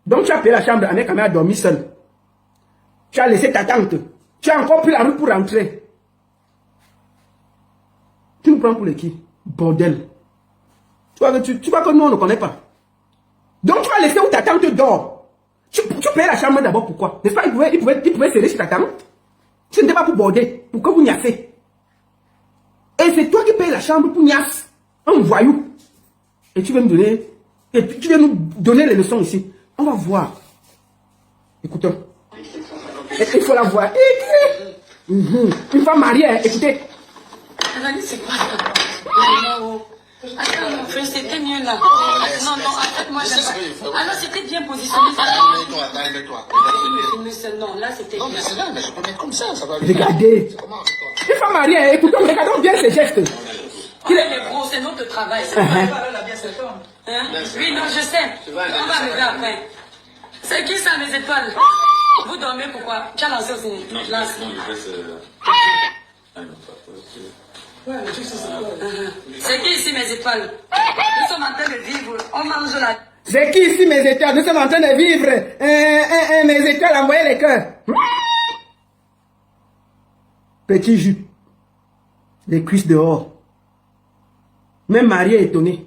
Donc tu as payé la chambre. Ahmed Kamé a dormi seul. Tu as laissé ta tante. Tu as encore pris la route pour rentrer. Tu nous prends pour les qui? Bordel. Tu vois que nous on ne connaît pas. Donc tu vas laisser où ta tante dort. Tu payes la chambre d'abord, pourquoi? N'est-ce pas, il pouvait serrer sur ta tante. Ce n'était pas pour border, pour que vous niassez. Et c'est toi qui payes la chambre pour niasse. Un voyou. Et tu vas me donner, et tu viens nous donner les leçons ici. On va voir. Écoutons. Il faut la voir. Une femme mariée, écoutez. C'est quoi ça? Attends, mon frère, c'était mieux là. Non, non, arrête-moi. Ah non, c'était bien positionné. Mets-toi. Non, là, c'était bien. Non, mais c'est là, mais je peux mettre comme ça va. Regardez. Une femme mariée, écoutons, regardons bien ses gestes. Les bros, c'est notre travail. Hein? Oui, non, je sais. On va arriver après. C'est qui ça, mes étoiles? Vous dormez pourquoi? Tu as lancé aussi. Non, je C'est qui ici, mes étoiles? Nous sommes en train de vivre. On mange la... C'est qui ici mes étoiles? Nous sommes en train de vivre. Mes étoiles, envoyez les cœurs. Petit jus. Les cuisses dehors. Même Marie est étonnée.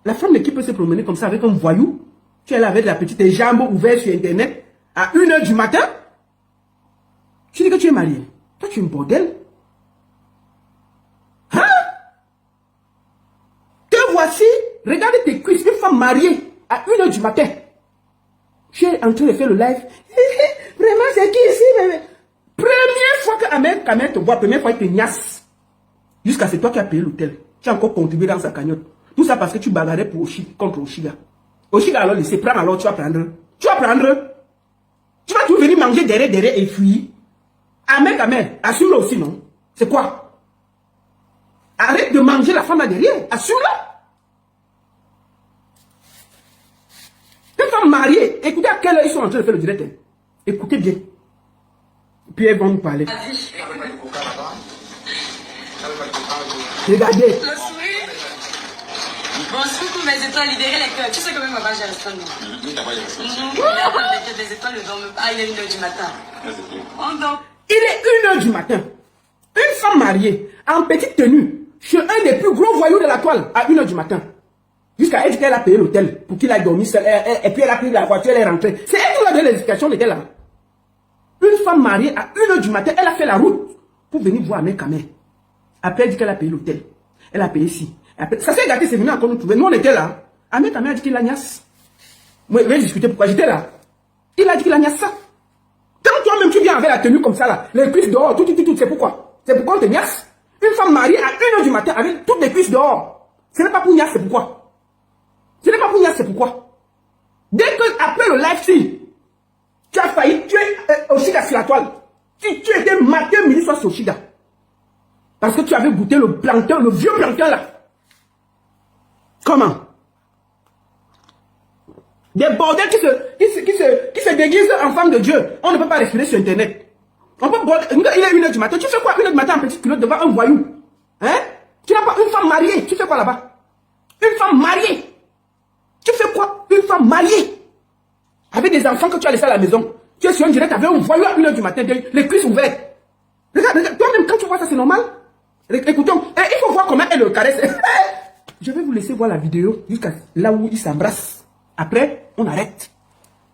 La femme qui peut se promener comme ça avec un voyou, tu es là avec la petite jambe ouverte sur Internet à 1h du matin. Tu dis que tu es marié. Toi, tu es un bordel. Hein? Te voici. Regarde tes cuisses. Une femme mariée à 1h du matin. Tu es en train de faire le live. Vraiment, c'est qui ici, bébé? Première fois que Ahmed te voit, première fois qu'il te niasse. Jusqu'à c'est toi qui as payé l'hôtel. Tu as encore contribué dans sa cagnotte. Tout ça parce que tu bagarrais pour contre Oshiga. Oshiga alors laissez prendre, alors tu vas prendre. Tu vas prendre. Tu vas tout venir manger derrière et fuir. Ahmed, assume-le aussi, non? C'est quoi? Arrête de manger la femme à derrière. Assume-la. Une femme mariée, écoutez à quelle heure ils sont en train de faire le direct. Écoutez bien. Puis elles vont nous parler. Regardez. Le sourire. Bon, coucou mes étoiles, libérez les cœurs. Tu sais quand même ma page est restante, non? Les étoiles ne dorment pas. Il est 1h du matin. On dort. Il est 1h du matin. Une femme mariée, en petite tenue, chez un des plus gros voyous de la toile, à 1h du matin. Jusqu'à elle dit qu'elle a payé l'hôtel pour qu'il aille dormir seul. Et puis elle a pris la voiture, elle est rentrée. C'est elle qui lui a donné l'explication, elle était là. Une femme mariée à 1h du matin, elle a fait la route pour venir voir Ahmed Kamer. Après, elle dit qu'elle a payé l'hôtel. Elle a payé ici. Après, ça s'est gâté, c'est venu encore nous trouver. Nous, on était là. Ahmed Kamer a dit qu'il a niasse. Moi, je vais discuter pourquoi j'étais là. Il a dit qu'il a niasse ça. Quand toi-même tu viens avec la tenue comme ça, là, les cuisses dehors, tout, c'est pourquoi? C'est pourquoi on te niasse. Une femme mariée à 1h du matin avec toutes les cuisses dehors. Ce n'est pas pour niasse, c'est pourquoi? Ce n'est pas pour niasse, c'est pourquoi? Dès que, après le live stream, tu as failli tuer Oshiga sur la toile. Tu étais matin, midi, soir sur Oshiga. Parce que tu avais goûté le plancton, le vieux plancton là. Comment? Des bordels qui se déguisent en femme de Dieu. On ne peut pas respirer sur Internet. On peut il est 1h du matin. Tu fais quoi 1h du matin en petite culotte devant un voyou? Hein? Tu n'as pas une femme mariée. Tu fais quoi là-bas? Une femme mariée. Tu fais quoi? Une femme mariée. Avec des enfants que tu as laissés à la maison. Tu es sur un direct avec un voyou à 1h du matin, les cuisses ouvertes. Regarde, toi-même quand tu vois ça, c'est normal. Écoutons, il faut voir comment elle le caresse. Je vais vous laisser voir la vidéo jusqu'à là où ils s'embrassent. Après, on arrête.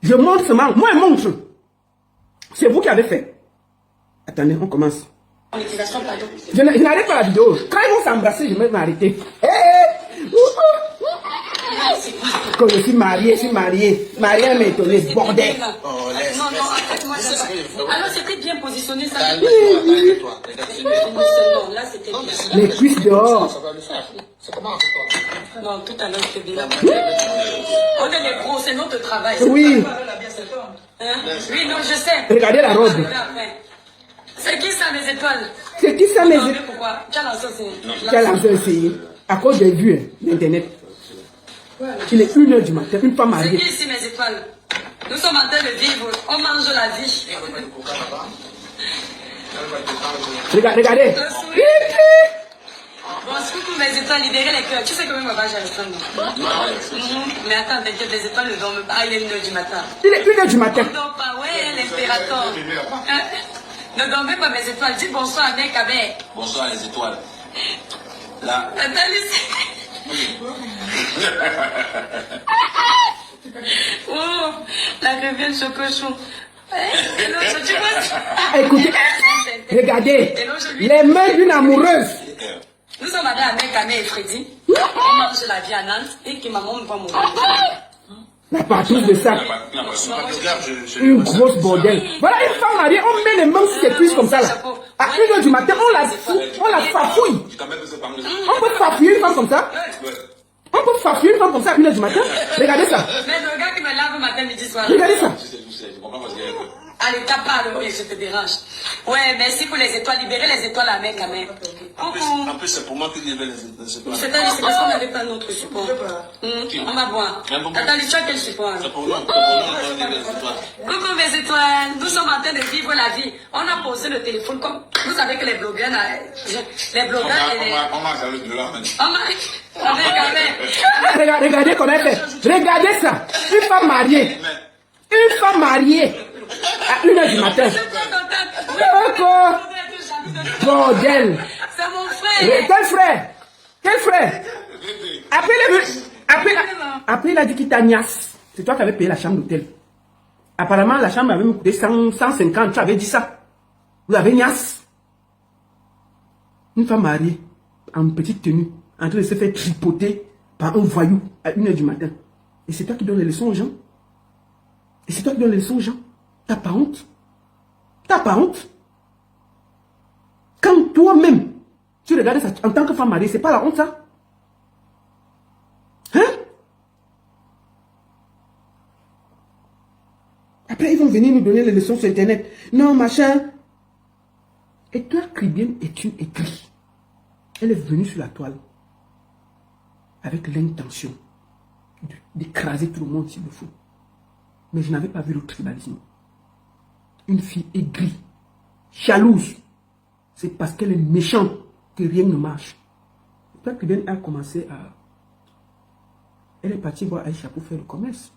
Je montre seulement. Moi, je montre. C'est vous qui avez fait. Attendez, on commence. Je n'arrête pas la vidéo. Quand ils vont s'embrasser, je vais m'arrêter. Quand je suis marié, Mariée m'a étonné, bordel. Non, non, arrête-moi. Alors, c'était bien positionné, ça. Mets-toi. Non, là, c'était bien. Les cuisses dehors. Ça va le faire. C'est comment? Non, tout à l'heure, je te dis là. On est les pros, c'est notre travail. Oui. Hein? Oui, non, je sais. Regardez la robe. C'est qui ça, mes étoiles? C'est qui ça, mes étoiles? Pourquoi? Tu as lancé aussi. Tu as lancé aussi. À cause des vues d'Internet. Il est 1h du matin, une femme C'est mariée. qui ici, mes étoiles? Nous sommes en train de vivre. On mange la vie. Regardez. Le sourire. Bon, coucou mes étoiles, libérez les cœurs. Tu sais quand même ma page est restante, non? Mais attends, t'inquiète, les étoiles ne dorment pas. Il est 1h du matin. Il est 1h du matin. Ne dort pas, ouais, l'impérateur. Ne dormez pas, mes étoiles. Dis bonsoir à mec, avec. Bonsoir les étoiles. Là. Attends, laissez. Oh, la revienne chocochon. Et l'autre, tu vois? Écoutez, regardez, les mains d'une amoureuse. Nous sommes allés à Mekane et Freddy. On mange la vie à Nantes et que maman ne va mourir. La partouze de ça. Une grosse bordel. Voilà une femme mariée, on met les mains sur ses cuisses comme ça là. À 1h du matin, on la fafouille. On peut fafouiller une femme comme ça. On peut fafouiller une femme comme ça à 1h du matin. Regardez ça. Mais le gars qui me lave le matin, midi, soir. Regardez ça. Allez, tape pas, oui, je te dérange. Ouais, merci pour les étoiles. Libérez les étoiles à mec quand même. Coucou. En plus, c'est pour moi qui libère les étoiles. C'est parce qu'on n'avait pas notre support. On va boire. Attends, tu as quel support? C'est pour nous, on libère les étoiles. Coucou mes étoiles, nous sommes en train de vivre la vie. On a posé le téléphone comme vous savez que les blogueurs, On marche avec de l'argent. Regardez comment elle fait. Regardez ça. Une femme mariée. Une femme mariée. À 1h du matin. Bordel. C'est mon frère. Quel frère? Quel frère? Après, il a dit qu'il t'a niasse. C'est toi qui avais payé la chambre d'hôtel. Apparemment, la chambre avait coûté 150. Tu avais dit ça. Vous avez niasse. Une femme mariée, en petite tenue, en train de se faire tripoter par un voyou à 1h du matin. Et c'est toi qui donnes les leçons aux gens. Et c'est toi qui donnes les leçons aux gens. T'as pas honte? T'as pas honte? Quand toi-même, tu regardes ça en tant que femme mariée, c'est pas la honte ça? Hein? Après, ils vont venir nous donner les leçons sur Internet. Non, machin. Et toi, Caribbean est une aigrie. Elle est venue sur la toile avec l'intention d'écraser tout le monde s'il le faut. Mais je n'avais pas vu le tribalisme. Une fille aigrie, jalouse, c'est parce qu'elle est méchante que rien ne marche. Toi, Caribbean a commencé à... Elle est partie voir Aïcha pour faire le commerce.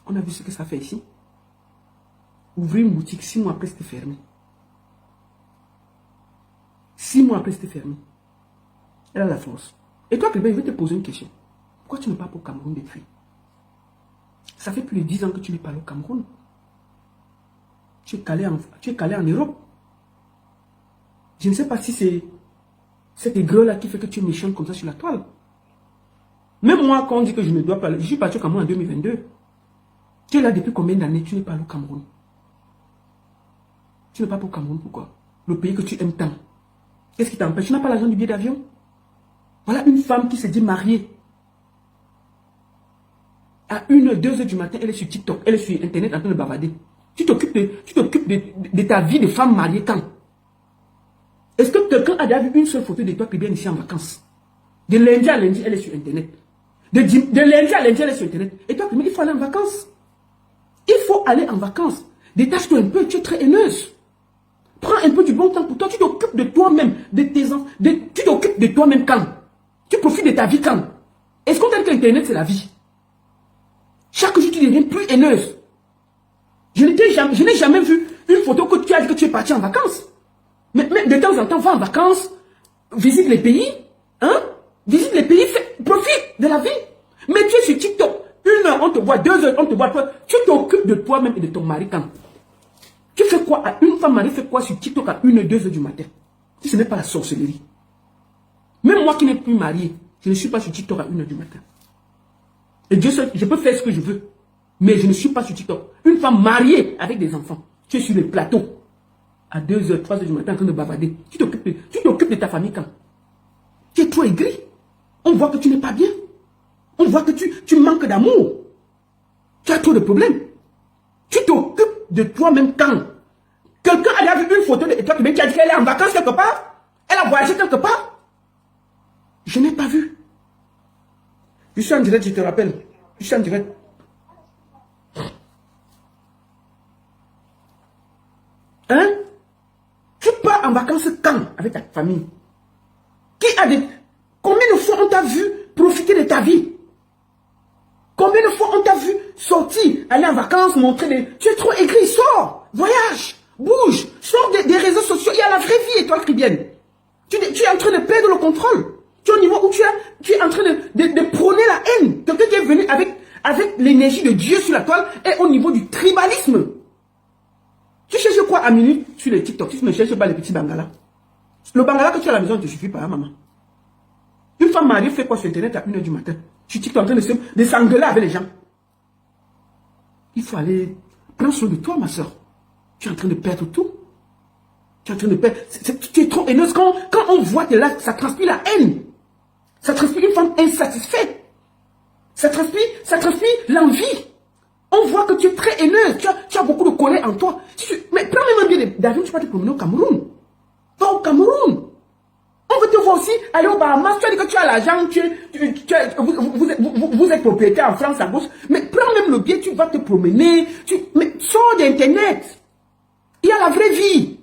On a vu ce que ça fait ici. Ouvrir une boutique, 6 mois après, c'était fermé. 6 mois après, c'était fermé. Elle a la force. Et toi, Caribbean, je vais te poser une question. Pourquoi tu ne pars pas au Cameroun depuis? Ça fait plus de 10 ans que tu n'es pas allé au Cameroun. Tu es calé en Europe. Je ne sais pas si c'est cette aigreur-là qui fait que tu es méchante comme ça sur la toile. Même moi, quand on dit que je ne dois pas aller, je suis parti au Cameroun en 2022. Tu es là depuis combien d'années? Tu n'es pas allé au Cameroun. Tu n'es pas au Cameroun, pourquoi? Le pays que tu aimes tant. Qu'est-ce qui t'empêche? Tu n'as pas l'argent du billet d'avion? Voilà une femme qui se dit mariée. À 1h, 2h du matin, elle est sur TikTok, elle est sur Internet en train de bavarder. Tu t'occupes de ta vie de femme mariée quand? Est-ce que quelqu'un a déjà vu une seule photo de toi qui vient ici en vacances? De lundi à lundi, elle est sur Internet. De lundi à lundi, elle est sur Internet. Et toi, il faut aller en vacances. Il faut aller en vacances. Détache-toi un peu, tu es très haineuse. Prends un peu du bon temps pour toi. Tu t'occupes de toi-même, de tes enfants. Tu t'occupes de toi-même quand? Tu profites de ta vie quand? Est-ce qu'on t'a dit que l'Internet, c'est la vie? Chaque jour, tu deviens plus haineuse. Je n'ai jamais vu une photo que tu as dit que tu es parti en vacances. Mais de temps en temps, va en vacances, visite les pays, hein? Visite les pays, profite de la vie. Mais tu es sur TikTok. 1 heure, on te voit, 2 heures, on te voit. Tu t'occupes de toi-même et de ton mari quand? Tu fais quoi? Une femme mariée fait quoi sur TikTok à 1 heure, 2 heures du matin? Si ce n'est pas la sorcellerie. Même moi qui n'ai plus marié, je ne suis pas sur TikTok à 1 heure du matin. Et Dieu sait, je peux faire ce que je veux. Mais je ne suis pas sur TikTok. Une femme mariée avec des enfants. Tu es sur le plateau. À 2 heures, 3 heures du matin en train de bavarder. Tu t'occupes de ta famille quand? Tu es trop aigri. On voit que tu n'es pas bien. On voit que tu manques d'amour. Tu as trop de problèmes. Tu t'occupes de toi-même quand? Quelqu'un a déjà vu une photo de toi qui a dit qu'elle est en vacances quelque part? Elle a voyagé quelque part? Je n'ai pas vu. Je suis en direct, je te rappelle. Je suis en direct. Hein? Tu pars en vacances quand avec ta famille? Combien de fois on t'a vu profiter de ta vie? Combien de fois on t'a vu sortir, aller en vacances, montrer des... Tu es trop aigri, sors, voyage, bouge, sors des réseaux sociaux. Il y a la vraie vie, étoile caribéenne. Tu es en train de perdre le contrôle. Tu es au niveau où tu es en train de prôner la haine. Quelqu'un qui est venu avec l'énergie de Dieu sur la toile est au niveau du tribalisme. Tu cherches quoi à minuit sur les TikTok? Tu ne cherches pas les petits bangalas. Le bangala que tu as à la maison ne te suffit pas, hein, maman. Une femme mariée fait quoi sur Internet à 1 heure du matin? Tu TikTok en train de s'engueuler avec les gens. Il faut aller prendre soin de toi, ma soeur. Tu es en train de perdre tout. Tu es en train de perdre. Tu es trop haineuse. Quand on voit tes là, ça transpire la haine. Ça transpire une femme insatisfaite. Ça transpire l'envie. On voit que tu es très haineuse. Tu as beaucoup de colère en toi. Mais prends même un billet d'avion, tu vas te promener au Cameroun. Va au Cameroun. On veut te voir aussi aller au Bahamas. Tu as dit que tu as l'argent, vous êtes propriétaire en France à gauche. Mais prends même le billet, tu vas te promener. Mais sors d'Internet. Il y a la vraie vie.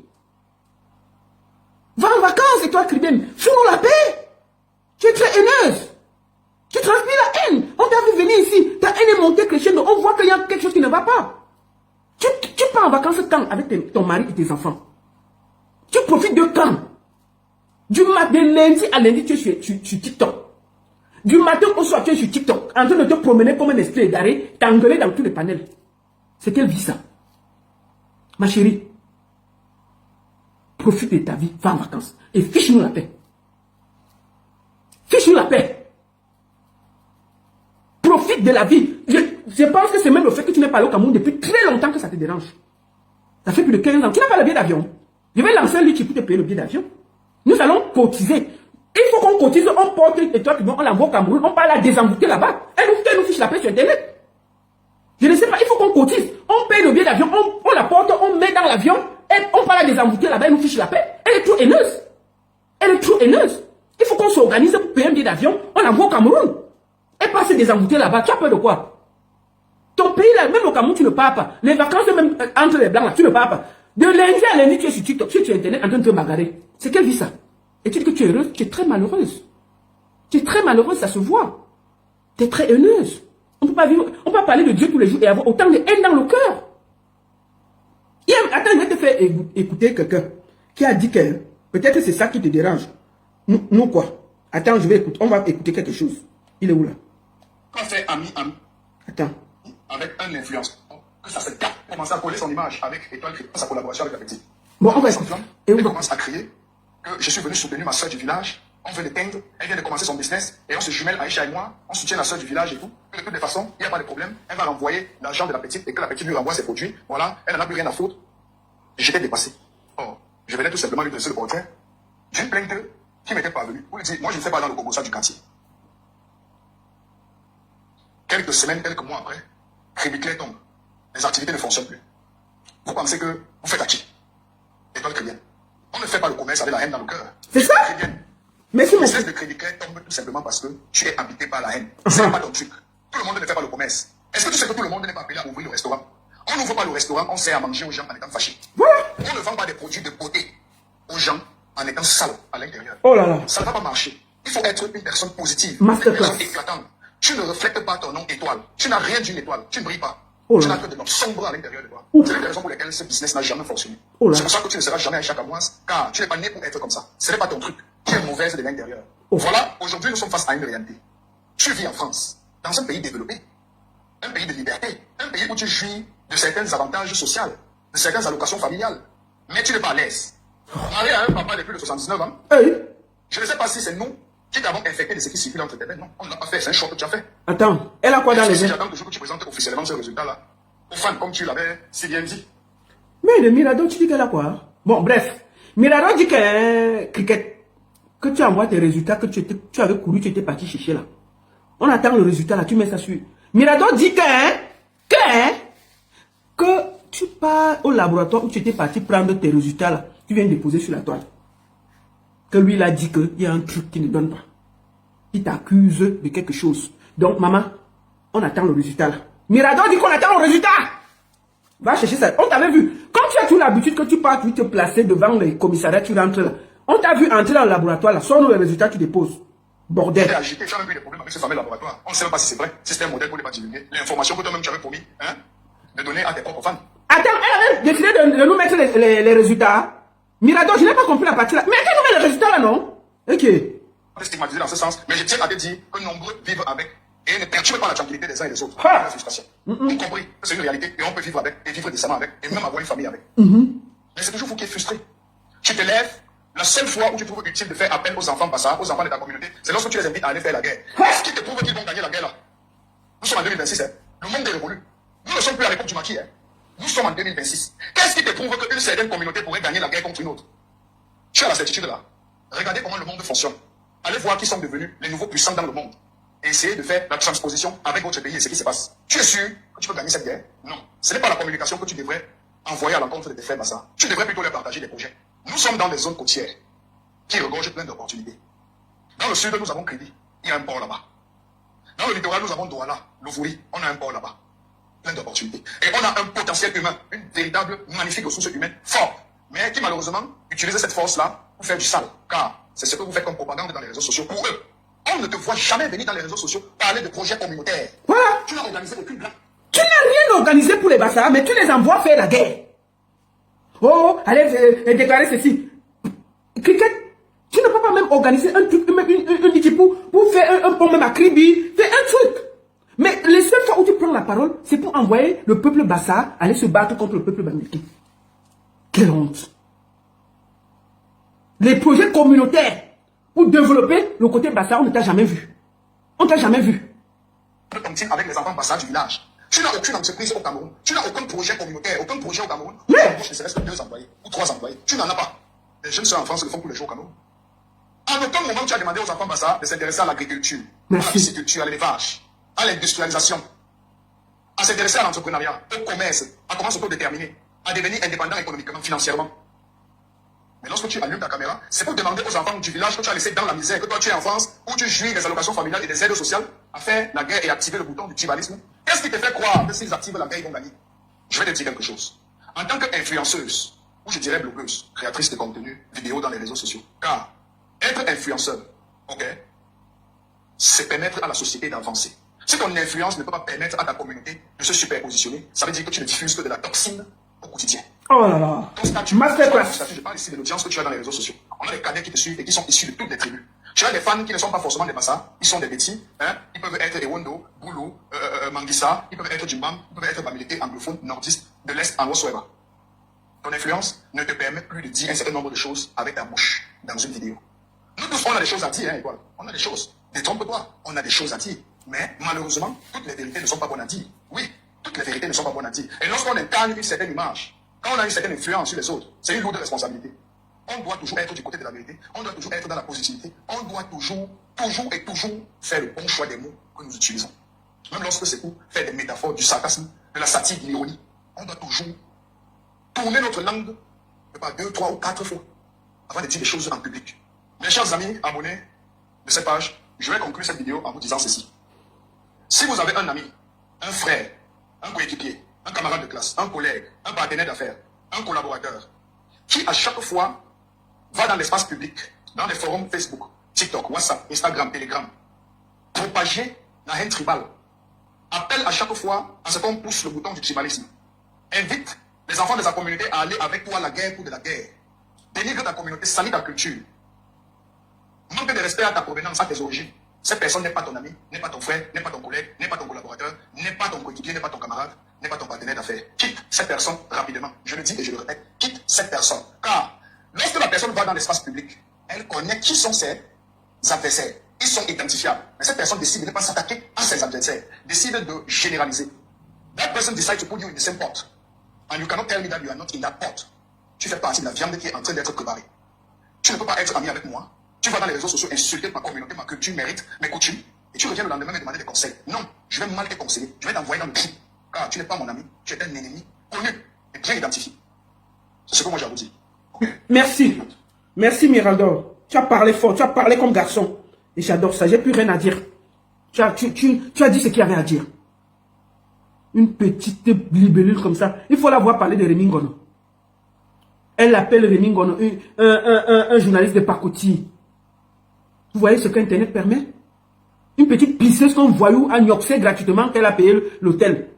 Va en vacances et toi, Kribem. Fous-nous la paix. Tu es très haineuse. Tu transpires la haine. On t'a vu venir ici. Ta haine est montée crescendo. On voit qu'il y a quelque chose qui ne va pas. Tu pars en vacances quand avec ton mari et tes enfants. Tu profites de quand? Du matin, de lundi à lundi, tu es sur TikTok. Du matin au soir, tu es sur TikTok. En train de te promener comme un esprit égaré, t'engueuler dans tous les panels. C'est quelle vie ça? Ma chérie, profite de ta vie, va en vacances. Et fiche-nous la paix. Fiche-nous la paix. Profite de la vie. Je pense que c'est même le fait que tu n'es pas allé au Cameroun depuis très longtemps que ça te dérange. Ça fait plus de 15 ans. Tu n'as pas le billet d'avion. Je vais lancer un litige pour te payer le billet d'avion. Nous allons cotiser. Il faut qu'on cotise, on porte et toi, on l'envoie au Cameroun, on va la désenvoûter là-bas. Elle nous fiche la paix sur Internet. Je ne sais pas, il faut qu'on cotise. On paye le billet d'avion, on la porte, on met dans l'avion, on va la désenvoûter là-bas, elle nous fiche la paix. Elle est trop haineuse. Elle est trop haineuse. Il faut qu'on s'organise pour payer un billet d'avion, on l'envoie au Cameroun. Elle passe se désenvoûter là-bas, tu as peur de quoi? Ton pays là, même au Cameroun, tu ne pars pas. Les vacances, même entre les blancs là, tu ne pars pas. De lundi à lundi, tu es sur TikTok, tu es sur Internet en train de te bagarrer. C'est quelle vie ça? Et tu dis que tu es heureuse, tu es très malheureuse. Tu es très malheureuse, ça se voit. Tu es très haineuse. On peut pas vivre, on peut pas parler de Dieu tous les jours et avoir autant de haine dans le cœur. Attends, je vais te faire écouter quelqu'un qui a dit que peut-être c'est ça qui te dérange. Nous quoi? Attends, on va écouter quelque chose. Il est où là? Quand c'est ami, Attends. avec un influenceur, que ça se tape, commence à coller son image avec Étoile Cricket, sa collaboration avec la petite. Bon, on va écouter. Et on commence à crier que je suis venu soutenir ma soeur du village, on veut l'éteindre, elle vient de commencer son business, et on se jumelle Aïcha et moi, on soutient la soeur du village et tout. Et de toutes les façons, il n'y a pas de problème, elle va renvoyer l'argent de la petite et que la petite lui renvoie ses produits. Voilà, elle n'en a plus rien à foutre. J'étais dépassé. Or, je venais tout simplement lui dresser le portrait d'une plainte qui m'était parvenue. Pour lui dire, moi je ne fais pas dans le Kogosa du quartier. Quelques semaines, quelques mois après, Crébiclet tombe. Les activités ne fonctionnent plus. Vous pensez que vous faites à qui? Étoile Crébienne. On ne fait pas le commerce avec la haine dans le cœur. C'est ça? Mais c'est le business de Crébiclet tombe tout simplement parce que tu es habité par la haine. C'est pas ton truc. Tout le monde ne fait pas le commerce. Est-ce que tu sais que tout le monde n'est pas appelé à ouvrir le restaurant? On n'ouvre pas le restaurant, on sert à manger aux gens en étant fâchés. Voilà. On ne vend pas des produits de beauté aux gens en étant sales à l'intérieur. Oh là là. Ça ne va pas marcher. Il faut être une personne positive, Masterclass. une personne éclatante. Tu ne reflètes pas ton nom étoile. Tu n'as rien d'une étoile. Tu ne brilles pas. Oh tu là. n'as que des noms sombres à l'intérieur de toi. Ouf. C'est la raison pour laquelle ce business n'a jamais fonctionné. Oh là. C'est pour ça que tu ne seras jamais un chacamoise, car tu n'es pas né pour être comme ça. Ce n'est pas ton truc. Tu es mauvaise de l'intérieur. Oh. Voilà, aujourd'hui nous sommes face à une réalité. Tu vis en France, dans un pays développé, un pays de liberté, un pays où tu jouis de certains avantages sociaux, de certaines allocations familiales, mais tu n'es pas à l'aise. Marié à un papa de plus de 79 ans, Hey. je ne sais pas si c'est nous qui t'avons infecté de ce qui circule entre tes veines. Non, on ne l'a pas fait, c'est un choix que tu as fait. Attends, elle a quoi dans les Si mains? j'attends toujours que tu présentes officiellement ce résultat-là, aux fans comme tu l'avais si bien dit. Mais le Mirador, tu dis qu'elle a quoi? Bon, bref. Mirador dit que Cricket, que tu envoies tes résultats, que tu avais couru, tu étais parti chercher là. On attend le résultat là, tu mets ça sur. Mirador dit que tu pars au laboratoire où tu étais parti prendre tes résultats là. Tu viens déposer sur la toile. Que lui, il a dit qu'il y a un truc qui ne donne pas. Il t'accuse de quelque chose. Donc, maman, on attend le résultat là. Mirador dit qu'on attend le résultat. Va chercher ça. On t'avait vu. Quand tu as toujours l'habitude que tu pars, tu te placer devant les commissariats, tu rentres là. On t'a vu entrer dans le laboratoire là. Sors-nous les résultats, tu déposes. Bordel. Tu es agité, tu as même eu des problèmes avec ce fameux laboratoire. On ne sait même pas si c'est vrai, si c'est un modèle pour ne pas divulguer. L'information que toi-même tu avais promis, hein, de donner à tes propres fans. Attends, elle avait décidé de nous mettre les résultats. Mirador, je n'ai pas compris la partie là. Mais elle nous met les résultats là, non? Ok. On est stigmatisé dans ce sens, mais je tiens à te dire que nombreux vivent avec et ne perturbent pas la tranquillité des uns et des autres. Ah. La frustration. On compris que c'est une réalité et on peut vivre avec et vivre décemment avec et même avoir une famille avec. Mhm. Mais c'est toujours vous qui êtes frustré. Tu te lèves, la seule fois où tu trouves utile de faire appel aux enfants passants, aux enfants de ta communauté, c'est lorsque tu les invites à aller faire la guerre. Qu'est-ce qui te prouve qu'ils vont gagner la guerre là? Nous sommes en 2026, hein. Le monde est révolu. Nous ne sommes plus à l'époque du maquis, hein. Nous sommes en 2026. Qu'est-ce qui te prouve qu'une certaine communauté pourrait gagner la guerre contre une autre? Tu as la certitude là. Regardez comment le monde fonctionne. Allez voir qui sont devenus les nouveaux puissants dans le monde. Et essayez de faire la transposition avec votre pays et ce qui se passe. Tu es sûr que tu peux gagner cette guerre? Non. Ce n'est pas la communication que tu devrais envoyer à l'encontre de tes frères Bassa. Tu devrais plutôt leur partager des projets. Nous sommes dans des zones côtières qui regorgent plein d'opportunités. Dans le sud, nous avons Crédit. Il y a un port là-bas. Dans le littoral, nous avons Douala, Louvouri. On a un port là-bas. Plein d'opportunités. Et on a un potentiel humain, une véritable, magnifique ressource humaine forte, mais qui malheureusement utilise cette force-là pour faire du sale. Car c'est ce que vous faites comme propagande dans les réseaux sociaux pour eux. On ne te voit jamais venir dans les réseaux sociaux parler de projets communautaires. Voilà. Tu n'as organisé aucune blague. Tu n'as rien organisé pour les Bassa, mais tu les envoies faire la guerre. Oh, allez déclarer ceci. Cricket, tu ne peux pas même organiser un truc, pour faire un pont même à Kribi, faire un truc. Mais les seules fois où tu prends la parole, c'est pour envoyer le peuple Bassa aller se battre contre le peuple Bamileke. Quelle honte. Les projets communautaires pour développer le côté Bassa, on ne t'a jamais vu. On ne t'a jamais vu. Avec les enfants Bassa du village. Tu n'as aucune entreprise au Cameroun. Tu n'as aucun projet communautaire, aucun projet au Cameroun. Oui. Tu ne serait-ce que 2 employés ou 3 employés. Tu n'en as pas. Les jeunes sœurs en France le font tous les jours au Cameroun. En aucun moment, tu as demandé aux enfants Bassa de s'intéresser à l'agriculture, à la pisciculture, à l'élevage, à l'industrialisation, à s'intéresser à l'entrepreneuriat, au commerce, à comment s'autodéterminer, à devenir indépendant économiquement, financièrement. Mais lorsque tu allumes ta caméra, c'est pour demander aux enfants du village que tu as laissé dans la misère, que toi tu es en France, où tu jouis des allocations familiales et des aides sociales, à faire la guerre et activer le bouton du tribalisme. Qu'est-ce qui te fait croire que s'ils activent la guerre, ils vont gagner? Je vais te dire quelque chose. En tant qu'influenceuse, ou je dirais blogueuse, créatrice de contenu, vidéo dans les réseaux sociaux, car être influenceur, ok, c'est permettre à la société d'avancer. Si ton influence ne peut pas permettre à ta communauté de se superpositionner, ça veut dire que tu ne diffuses que de la toxine au quotidien. Oh là là. Masterclass. Je parle ici de l'audience que tu as dans les réseaux sociaux. On a des cadets qui te suivent et qui sont issus de toutes les tribus. Tu as des fans qui ne sont pas forcément des Bassa, ils sont des Betty, hein? Ils peuvent être Ewondo, Boulou, Manguissa, ils peuvent être Jimbam, ils peuvent être Bamileke, anglophone, nordiste, de l'Est, en whatsoever. Ton influence ne te permet plus de dire un certain nombre de choses avec ta bouche dans une vidéo. Nous tous, on a des choses à dire, hein, Étoile. On a des choses. Détrompe-toi, on a des choses à dire. Mais malheureusement, toutes les vérités ne sont pas bonnes à dire. Oui, toutes les vérités ne sont pas bonnes à dire. Et lorsqu'on incarne une certaine image, quand on a une certaine influence sur les autres, c'est une lourde responsabilité. On doit toujours être du côté de la vérité. On doit toujours être dans la positivité. On doit toujours faire le bon choix des mots que nous utilisons. Même lorsque c'est pour faire des métaphores, du sarcasme, de la satire, de l'ironie, on doit toujours tourner notre langue, pas 2, 3 ou 4 fois, avant de dire des choses en public. Mes chers amis abonnés de cette page, je vais conclure cette vidéo en vous disant ceci. Si vous avez un ami, un frère, un coéquipier, un camarade de classe, un collègue, un partenaire d'affaires, un collaborateur, qui à chaque fois va dans l'espace public, dans les forums Facebook, TikTok, WhatsApp, Instagram, Telegram, propager la haine tribale, appelle à chaque fois à ce qu'on pousse le bouton du tribalisme, invite les enfants de sa communauté à aller avec toi à la guerre pour de la guerre, dénigre ta communauté, salit ta culture, manque de respect à ta provenance, à tes origines. Cette personne n'est pas ton ami, n'est pas ton frère, n'est pas ton collègue, n'est pas ton collaborateur, n'est pas ton coéquipier, n'est pas ton camarade, n'est pas ton partenaire d'affaires. Quitte cette personne rapidement. Je le dis et je le répète, quitte cette personne. Car lorsque la personne va dans l'espace public, elle connaît qui sont ses adversaires. Ils sont identifiables. Mais cette personne décide de ne pas s'attaquer à ses adversaires, décide de généraliser. That person decides to put you in the same pot. And you cannot tell me that you are not in that pot. Tu fais partie de la viande qui est en train d'être préparée. Tu ne peux pas être ami avec moi. Tu vas dans les réseaux sociaux insulter ma communauté, ma culture, mérite, mes coutumes, et tu reviens le lendemain me demander des conseils. Non, je vais mal te conseiller, je vais t'envoyer dans le trou. Car tu n'es pas mon ami, tu es un ennemi connu et bien identifié. C'est ce que moi j'ai à vous dire. Merci. Merci Miraldor. Tu as parlé fort, tu as parlé comme garçon. Et j'adore ça, j'ai plus rien à dire. Tu as dit ce qu'il y avait à dire. Une petite libellule comme ça. Il faut la voir parler de Rémi Ngono. Elle appelle Rémi Ngono un journaliste de Pakoti. Vous voyez ce qu'Internet permet? Une petite pisseuse qu'on voyou à Nyoxé gratuitement qu'elle a payé l'hôtel.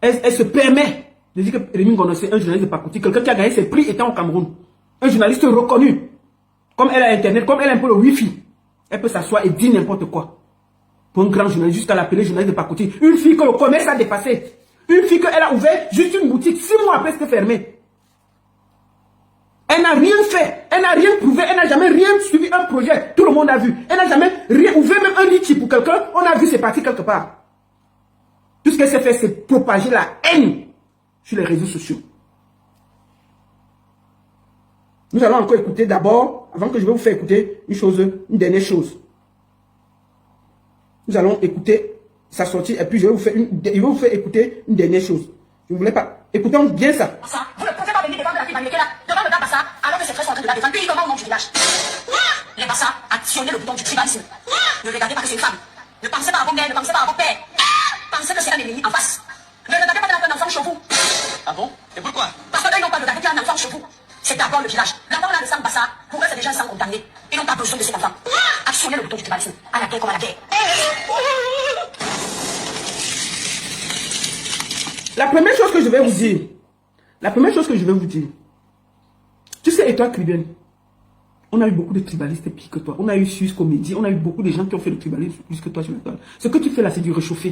Elle se permet de dire que Rémi Ngono c'est un journaliste de Pakoti. Quelqu'un qui a gagné ses prix étant au Cameroun. Un journaliste reconnu. Comme elle a Internet, comme elle a un peu le Wi-Fi. Elle peut s'asseoir et dire n'importe quoi. Pour un grand journaliste, jusqu'à l'appeler journaliste de Pakoti. Une fille que le commerce a dépassé. Une fille qu'elle a ouvert juste une boutique 6 mois après c'était fermé. Elle n'a rien fait, elle n'a rien prouvé, elle n'a jamais rien suivi un projet. Tout le monde a vu. Elle n'a jamais rien ouvert même un litchi pour quelqu'un. On a vu c'est parti quelque part. Tout ce qu'elle s'est fait, c'est propager la haine sur les réseaux sociaux. Nous allons encore écouter d'abord, avant que je vais vous faire écouter une dernière chose. Nous allons écouter sa sortie et puis je vais vous faire écouter une dernière chose. Je ne voulais pas. Écoutons bien ça. Vous ne pouvez pas venir défendre la fille Bamileke là, devant le gars Bassa, alors que ses frères sont en train de la défendre publiquement au nom du village. Les Bassa actionnaient le bouton du tribalisme. Ne regardez pas que c'est une femme. Ne pensez pas à vos mères, ne pensez pas à vos pères. Pensez que c'est un ennemi en face. Ne regardez pas un enfant chez vous. Ah bon? Et pourquoi? Parce qu'eux n'ont pas regardé qu'il y a un enfant chez vous. C'est d'abord le village. L'enfant là de sang Bassa, pour eux c'est déjà un sang condamné. Ils n'ont pas besoin de cet enfant. Actionnez le bouton du tribalisme. À la guerre comme à la guerre. La première chose que je vais vous dire. La première chose que je vais vous dire. Tu sais, et toi, Kriben, on a eu beaucoup de tribalistes pires que toi. On a eu Suisse Comédie, on a eu beaucoup de gens qui ont fait le tribalisme plus que toi sur le toile. Ce que tu fais là, c'est du réchauffé.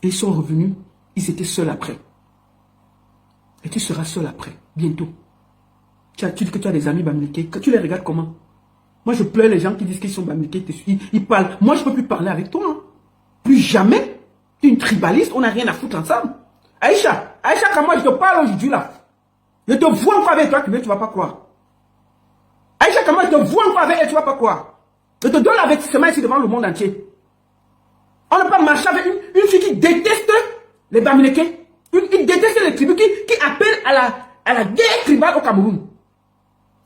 Et ils sont revenus, ils étaient seuls après. Et tu seras seul après, bientôt. Tu dis que tu as des amis Bamileke, que tu les regardes comment? Moi, je pleure les gens qui disent qu'ils sont Bamileke, ils parlent. Moi, je ne peux plus parler avec toi. Hein. Plus jamais. Tu es une tribaliste, on n'a rien à foutre ensemble. Aïcha, quand moi je te parle aujourd'hui là, je te vois encore avec toi, tu ne vas pas croire. Aïcha, quand moi je te vois encore avec elle, tu ne vas pas croire. Je te donne l'avertissement ici devant le monde entier. On ne peut pas marcher avec une fille qui déteste les Bamileke, qui déteste les tribus, qui appelle à la guerre tribale au Cameroun.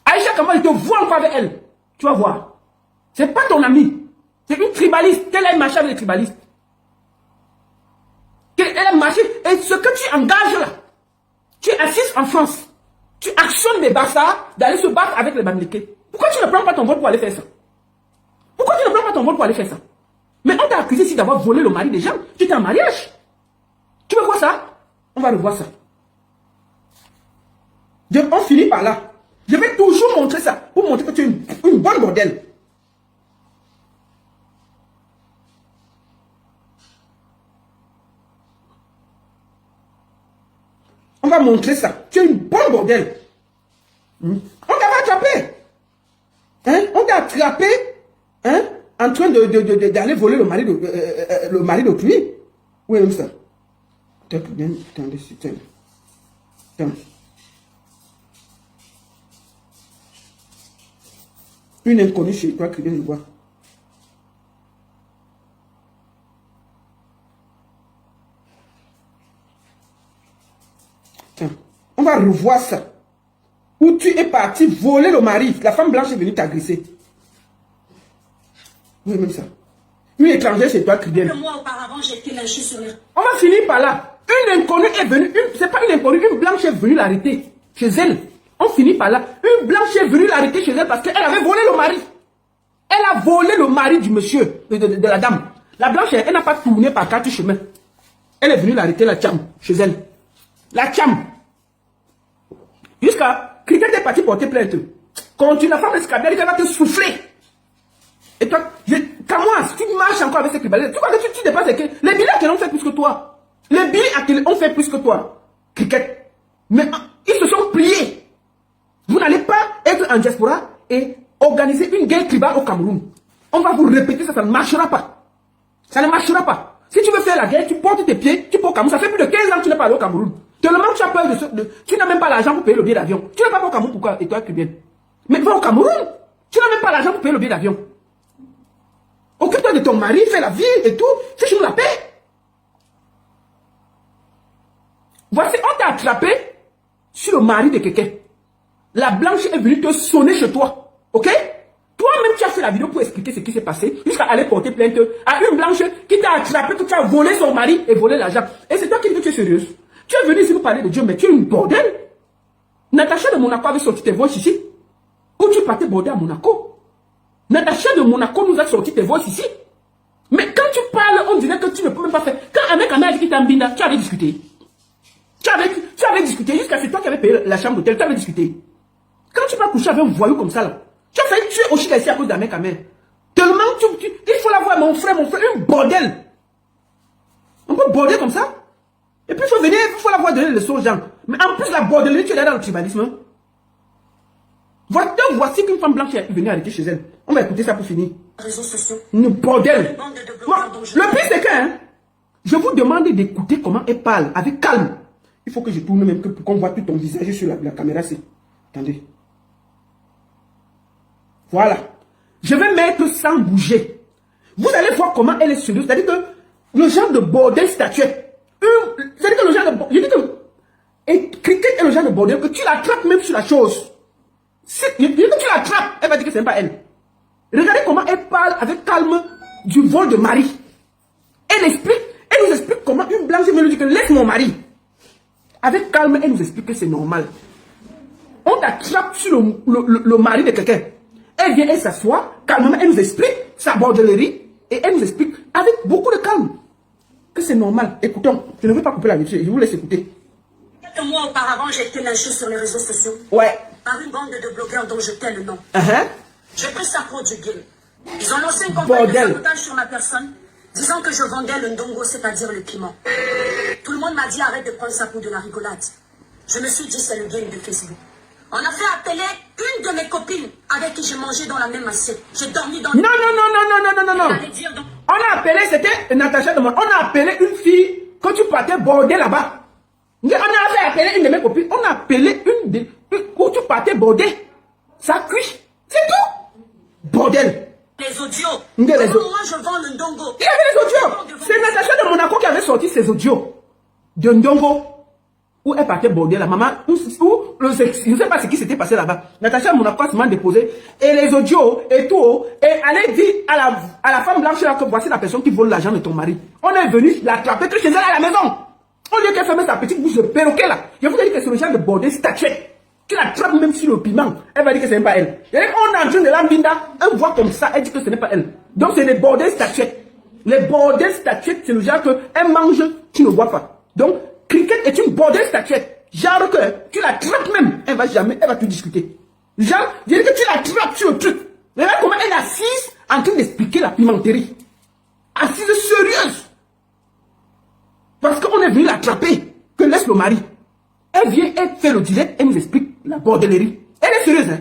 Aïcha, quand moi je te vois encore avec elle, tu vas voir. Ce n'est pas ton ami, c'est une tribaliste. Quelle est marcher avec les tribalistes? Elle a marché, et ce que tu engages là, tu es assise en France, tu actionnes les Bassa d'aller se battre avec les Bamileke. Pourquoi tu ne prends pas ton vol pour aller faire ça? Pourquoi tu ne prends pas ton vol pour aller faire ça? Mais on t'a accusé ici d'avoir volé le mari des gens, tu étais en mariage. Tu veux voir ça? On va revoir ça. On finit par là. Je vais toujours montrer ça, pour montrer que tu es une bonne modèle. On va montrer ça. Tu es une bonne bordel. On t'a attrapé. Hein? On t'a attrapé hein? En train d'aller voler le mari d'autrui. Où est ça? Attendez, attends. Une inconnue chez toi qui vient de voir. On va revoir ça. Où tu es parti voler le mari. La femme blanche est venue t'agresser. Oui, même ça. Une étrangère chez toi, Kriben. Le mois auparavant, j'ai été lynchée sur les... On va finir par là. Une inconnue est venue. C'est pas une inconnue, une blanche est venue l'arrêter chez elle. On finit par là. Une blanche est venue l'arrêter chez elle parce qu'elle avait volé le mari. Elle a volé le mari du monsieur, de la dame. La blanche, elle n'a pas tourné par 4 chemins. Elle est venue l'arrêter, la tcham, chez elle. La tcham. Jusqu'à Cricket est parti porter plainte. Continue, la femme escabelle, elle va te souffler. Et toi, Kamoas, tu marches encore avec ces cribalais. Tu vois que tu dépasses les billets qu'elles ont fait plus que toi. Les billets qu'elles ont fait plus que toi. Cricket. Mais ils se sont pliés. Vous n'allez pas être en diaspora et organiser une guerre tribale au Cameroun. On va vous répéter ça, ça ne marchera pas. Ça ne marchera pas. Si tu veux faire la guerre, tu portes tes pieds, tu pars au Cameroun. Ça fait plus de 15 ans que tu n'es pas allé au Cameroun. Tellement tu as peur tu n'as même pas l'argent pour payer le billet d'avion. Tu n'es pas au Cameroun, pourquoi? Et toi, tu viens. Mais va au Cameroun. Tu n'as même pas l'argent pour payer le billet d'avion. Occupe-toi de ton mari, fais la vie et tout. Fiche-nous la paix. Voici, on t'a attrapé sur le mari de quelqu'un. La blanche est venue te sonner chez toi. Ok? Toi-même, tu as fait la vidéo pour expliquer ce qui s'est passé, jusqu'à aller porter plainte à une blanche qui t'a attrapé, que tu as volé son mari et volé l'argent. Et c'est toi qui dis que tu es sérieuse. Tu es venu ici pour parler de Dieu, mais tu es une bordel. Natacha de Monaco avait sorti tes voix ici. Où tu partais border à Monaco. Natacha de Monaco nous a sorti tes voix ici. Mais quand tu parles, on dirait que tu ne peux même pas faire. Quand un mec a dit qu'il t'a mbinda, tu avais discuté. Tu avais discuté jusqu'à ce que c'est toi qui avais payé la chambre d'hôtel, tu avais discuté. Quand tu vas coucher avec un voyou comme ça, là, tu as failli tuer Oshida ici à cause d'un mec à main. Tellement il faut la voir, mon frère, une bordel. On peut border comme ça. Et puis il faut venir, il faut la voir donner les leçons aux gens. Mais en plus, la bordellerie, tu es là dans le tribalisme. Hein? Voici qu'une femme blanche est venue arrêter chez elle. On va écouter ça pour finir. Réseaux sociaux. Une bordel. Le pire, c'est que je vous demande d'écouter comment elle parle avec calme. Il faut que je tourne même pour qu'on voit tout ton visage sur la caméra. Attendez. Voilà. Je vais mettre sans bouger. Vous allez voir comment elle est sérieuse. C'est-à-dire que le genre de bordel statuette. C'est-à-dire que le genre de bordel. Je dis que. Et Cricket est le genre de bordel que tu l'attrapes même sur la chose. Je dis que tu l'attrapes, elle va dire que ce n'est pas elle. Regardez comment elle parle avec calme du vol de mari. Elle nous explique comment une blanche vient lui dire que laisse mon mari. Avec calme, elle nous explique que c'est normal. On t'attrape sur le mari de quelqu'un. Elle vient, elle s'assoit, calmement, elle nous explique sa bordellerie et elle nous explique avec beaucoup de calme que c'est normal. Écoutons, je ne veux pas couper la vidéo, je vous laisse écouter. Quelques mois auparavant, j'ai été lynchée sur les réseaux sociaux. Ouais. Par une bande de blogueurs dont je tais le nom. J'ai pris ça pour du game. Ils ont lancé une campagne de sabotage sur ma personne, disant que je vendais le ndongo, c'est-à-dire le piment. Tout le monde m'a dit arrête de prendre ça pour de la rigolade. Je me suis dit c'est le game de Facebook. On a fait appeler une de mes copines avec qui j'ai mangé dans la même assiette. J'ai dormi dans... Non. On a appelé, c'était Natacha Demon. On a appelé une fille quand tu partais border là-bas. On a fait appeler une de mes copines. On a appelé où tu partais border. Ça cuit. C'est tout. Bordel. Les audios. Moi je vends le ndongo. Il y avait les audios. C'est Natacha de Monaco qui avait sorti ses audios. De ndongo. Où elle partait border la maman. Je ne sais pas ce qui s'était passé là-bas. Natacha de Monaco a seulement déposé. Et les audios et tout. Et allez dire à la femme blanche là que voici la personne qui vole l'argent de ton mari. On est venu l'attraper que chez elle à la maison. Au lieu qu'elle ferme sa petite bouche de perroquet là. Je vous ai dit que c'est le genre de bordel statuette. Qui l'attrape même sur le piment. Elle va dire que ce n'est pas elle. On est en train de l'ambinda. Elle voit comme ça. Elle dit que ce n'est pas elle. Donc c'est des bordels statuettes. Les bordels statuettes, c'est le genre que elle mange, tu ne vois pas. Donc, Cricket est une bordel statuette. Genre que tu l'attrapes même. Elle va tout discuter. Genre, je dis que tu l'attrapes sur le truc. Regarde comment elle est assise en train d'expliquer la pimenterie. Assise sérieuse. Parce qu'on est venu l'attraper. Que laisse le mari. Elle vient, elle fait le direct, elle nous explique la bordellerie. Elle est sérieuse, hein?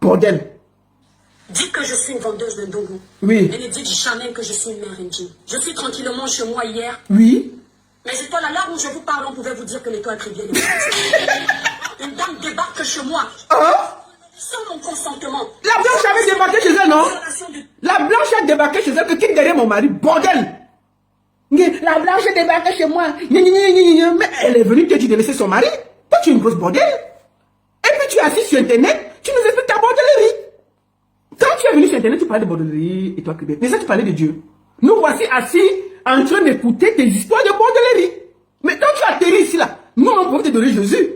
Bordel. Dis que je suis une vendeuse de ndongo. Oui. Elle ne dit jamais que je suis une mère indienne. Je suis tranquillement chez moi hier. Oui. Mais étoiles, à l'heure où je vous parle, on pouvait vous dire que l'étoile triviale est une dame débarque chez moi. Sans mon consentement. La blanche avait débarqué chez elle, non? La blanche a débarqué chez elle que qui derrière mon mari. Bordel. La blanche est débarquée chez moi. Mais elle est venue te dire de laisser son mari. Toi, tu es une grosse bordel. Et puis tu es assis sur Internet, tu nous expliques ta bordellerie. Quand tu es venu sur Internet, tu parlais de bordellerie et toi, mais ça, tu parlais de Dieu. Nous voici assis en train d'écouter tes histoires de bordellerie. Mais quand tu atterris ici, là, nous, on pouvait te donner Jésus.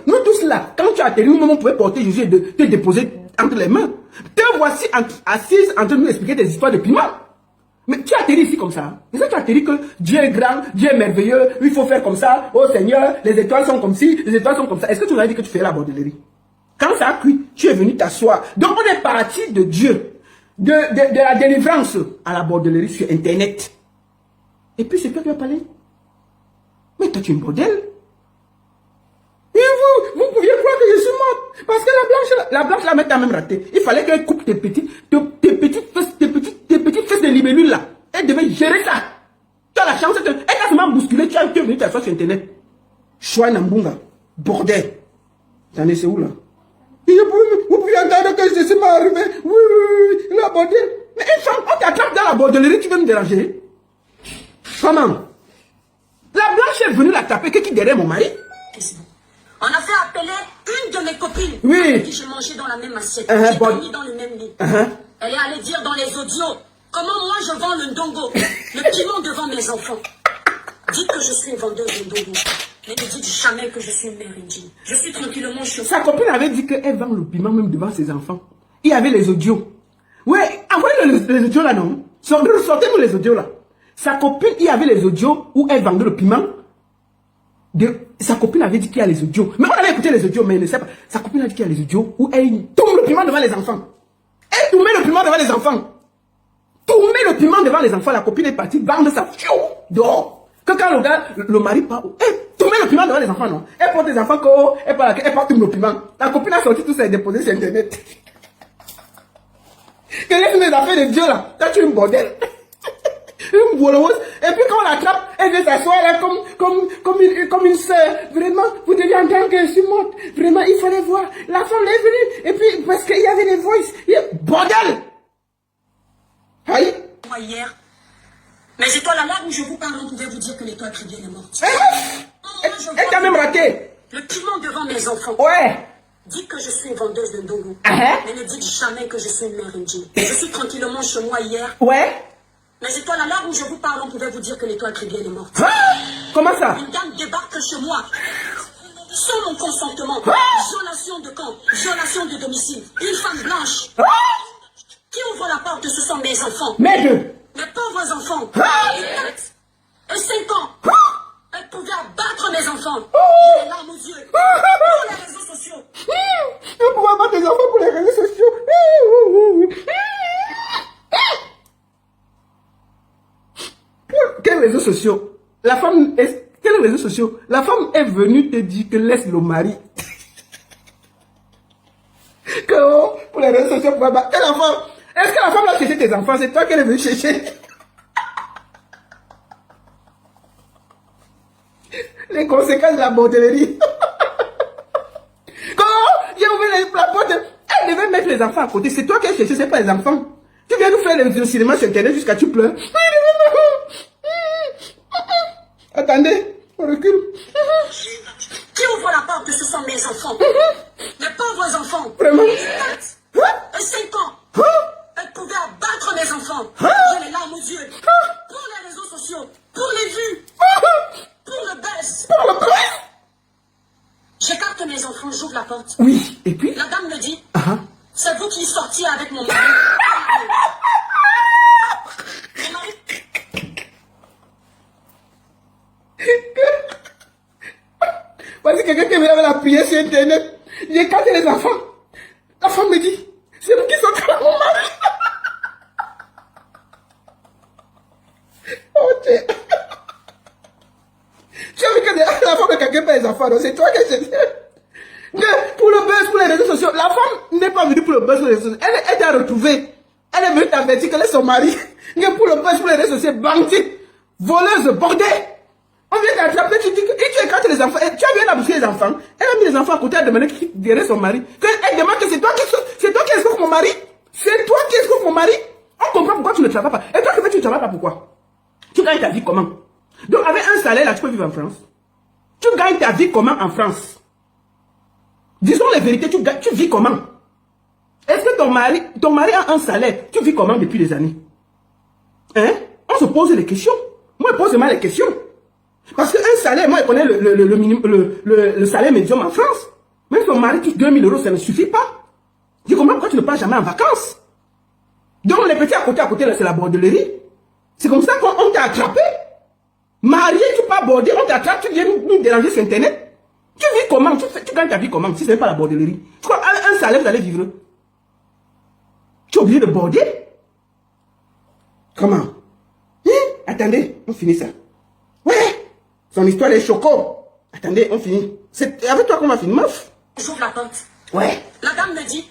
Nous tous là, quand tu atterris, nous, on pouvait porter Jésus et te déposer entre les mains. Te voici assise en train de nous expliquer des histoires de piment. Mais tu atterris ici comme ça. Et ça, tu atterris que Dieu est grand, Dieu est merveilleux, il faut faire comme ça. Oh Seigneur, les étoiles sont comme ci, les étoiles sont comme ça. Est-ce que tu m'as dit que tu fais la bordellerie? Quand ça a cuit, tu es venu t'asseoir. Donc on est parti de Dieu, de la délivrance à la bordellerie sur Internet. Et puis c'est toi qui vas parler. Mais toi, tu es une bordel. Et vous pouviez croire que je suis morte. Parce que la blanche, la t'a même raté. Il fallait qu'elle coupe tes petites fesses de libellule là. Elle devait gérer ça. Tu as la chance, elle t'a seulement bousculé, tu es venu t'asseoir sur Internet. Choix Nambunga. Bordel. Attendez, c'est où là? Vous pouvez entendre que ceci m'est arrivé. Oui, la bordel. Mais une femme, on t'attrape dans la bordellerie, tu veux me déranger? Comment? La blanche est venue la taper, qui derrière mon mari? On a fait appeler une de mes copines. Oui. Avec qui j'ai mangé dans la même assiette. J'ai dormi dans le même lit. Elle est allée dire dans les audios comment moi je vends le ndongo, le piment devant mes enfants. Dites que je suis une vendeuse de ndongo. Mais ne dites jamais que je suis une mère indienne. Je suis tranquillement chez moi. Sa copine avait dit qu'elle vend le piment même devant ses enfants. Il y avait les audios. Ouais, envoyez les audios là, non? Sortez-nous les audios là. Sa copine, il y avait les audios où elle vendait le piment. Sa copine avait dit qu'il y a les audios. Mais on avait écouté les audios, mais elle ne sait pas. Sa copine a dit qu'il y a les audios où elle tourne le piment devant les enfants. Elle tournait le piment devant les enfants. Tourner le piment devant les enfants. La copine est partie vendre sa fiole dehors. Que quand le gars, le mari part, elle tourner le piment devant les enfants, non. Elle porte les enfants, elle part tourner le piment. La copine a sorti tout ça et déposé sur Internet. Que laisse mes affaires de Dieu là. Là, tu es une bordel. une bouleuse. Et puis quand on l'attrape, elle vient s'asseoir là comme une sœur. Vraiment, vous devez entendre que je suis morte. Vraiment, il fallait voir. La femme est venue. Et puis, parce qu'il y avait des voices. Bordel! Aïe! Moi hier, mes étoiles à l'heure où je vous parle, on pouvait vous dire que l'étoile Trivienne est morte. Elle t'a même raté. Le piment devant mes enfants. Ouais. Dites que je suis vendeuse de ndongo. Mais ne dites jamais que je suis une mère indienne. Je suis tranquillement chez moi hier. Ouais. Mes étoiles à l'heure où je vous parle, on pouvait vous dire que l'étoile Trivienne est morte. Comment ça? Une dame débarque chez moi. Sans mon consentement. Violation de camp. Violation de domicile. Une femme blanche. Qui ouvre la porte, ce sont mes enfants. Mes deux. Mes pauvres enfants. Et 5 ans. Elle pouvait abattre mes enfants. J'ai les larmes aux yeux. Pour les réseaux sociaux. Elle pouvait abattre tes enfants pour les réseaux sociaux. Quels réseaux sociaux? La femme est... Quels réseaux sociaux? La femme est venue te dire que laisse le mari. Que pour les réseaux sociaux, pour abattre. Quelle femme? Est-ce que la femme a cherché tes enfants? C'est toi qu'elle est venue chercher. Les conséquences de la bordellerie. Comment j'ai ouvert la porte? Elle devait mettre les enfants à côté. C'est toi qui as cherché, c'est pas les enfants. Tu viens nous faire le cinéma sur Internet jusqu'à tu pleures. Attendez, on recule. Qui ouvre la porte, ce sont mes enfants. Mes pauvres enfants. Vraiment? Et 5 ans. Elle pouvait abattre mes enfants. J'ai les larmes aux yeux. Pour les réseaux sociaux. Pour les vues. Pour le buzz. Pour le buzz? J'écarte mes enfants, j'ouvre la porte. Oui, et puis? La dame me dit, c'est vous qui sortiez avec mon mari. Mon mari. Voici quelqu'un qui est venu avec la prière sur Internet. J'ai écarté les enfants. La femme me dit, c'est vous qui sortez avec mon mari. Oh Dieu. Tu as vu que la femme de quelqu'un paie les enfants, donc c'est toi qui as cherché. Pour le buzz, pour les réseaux sociaux, la femme n'est pas venue pour le buzz, pour les réseaux sociaux. Elle t'a retrouvé. Elle est venue t'avertir qu'elle est son mari. Pour le buzz, pour les réseaux sociaux, bandit, voleuse, bordel. On vient t'attraper, tu dis que tu écartes les enfants. Tu as bien abouché les enfants. Elle a mis les enfants à côté, elle a demandé qui dirait son mari. Elle demande que c'est toi qui escroques mon mari. C'est toi qui escroques mon mari. On comprend pourquoi tu ne travailles pas. Et toi, tu ne travailles pas pourquoi? Tu gagnes ta vie comment? Donc, avec un salaire, là, tu peux vivre en France. Tu gagnes ta vie comment en France? Disons les vérités, tu vis comment? Est-ce que ton mari a un salaire? Tu vis comment depuis des années? Hein? On se pose les questions. Moi, pose-moi les questions. Parce qu'un salaire, moi, je connais le salaire médium en France. Même ton mari touche 2000 €, ça ne suffit pas. Je comprends pourquoi tu ne pars jamais en vacances. Donc, les petits à côté, là, c'est la bordellerie. C'est comme ça qu'on t'a attrapé. Marié, tu pars border, on t'attrape, tu viens nous déranger sur Internet. Tu vis comment? Tu gagnes ta vie comment? Si ce n'est pas la bordellerie. Tu crois un salaire, vous allez vivre? Tu es obligé de border? Comment? Attendez, on finit ça. Ouais! Son histoire est choquante. Attendez, on finit. C'est avec toi qu'on va finir, meuf. J'ouvre la porte. Ouais. La dame me dit,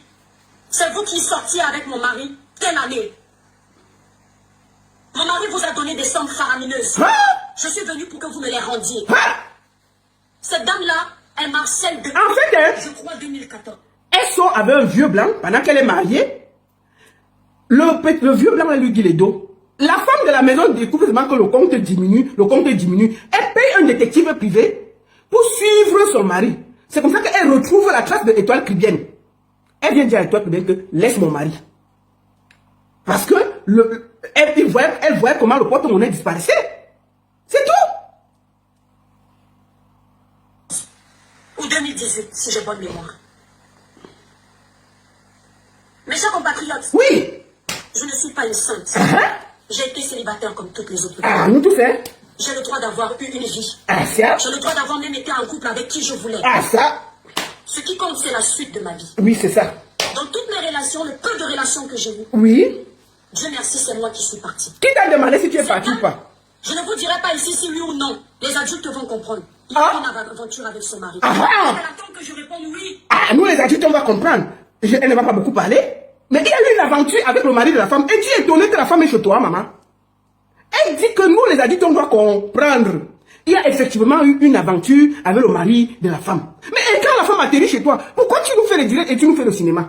c'est vous qui sortiez avec mon mari telle année. Mon mari vous a donné des sommes faramineuses. Je suis venue pour que vous me les rendiez. Cette dame-là, elle marcelle depuis, en fait, je crois, 2014. Elle sort avec un vieux blanc pendant qu'elle est mariée. Le vieux blanc, elle lui dit les dos. La femme de la maison découvre seulement que le compte diminue. Elle paye un détective privé pour suivre son mari. C'est comme ça qu'elle retrouve la trace de l'étoile Trivienne. Elle vient dire à l'étoile Trivienne que laisse mon mari. Parce que elle voyait comment le porte-monnaie disparaissait. C'est tout. Ou 2018, si j'ai bonne mémoire. Mes chers compatriotes. Oui. Je ne suis pas une sainte. J'ai été célibataire comme toutes les autres. Nous tout fait. J'ai le droit d'avoir eu une vie. Ça. J'ai le droit d'avoir même été en couple avec qui je voulais. Ça. Ce qui compte, c'est la suite de ma vie. Oui, c'est ça. Dans toutes mes relations, le peu de relations que j'ai eues, oui. Dieu merci, c'est moi qui suis partie. Qui t'a demandé si tu es parti ou pas? Je ne vous dirai pas ici si oui ou non. Les adultes vont comprendre. Il y a une aventure avec son mari. Elle attend que je réponde oui. Nous les adultes, on va comprendre. Elle ne va pas beaucoup parler. Mais il y a eu une aventure avec le mari de la femme. Et tu es étonné que la femme est chez toi, maman. Elle dit que nous, les adultes, on doit comprendre. Il y a effectivement eu une aventure avec le mari de la femme. Mais quand la femme atterrit chez toi, pourquoi tu nous fais le direct et tu nous fais le cinéma?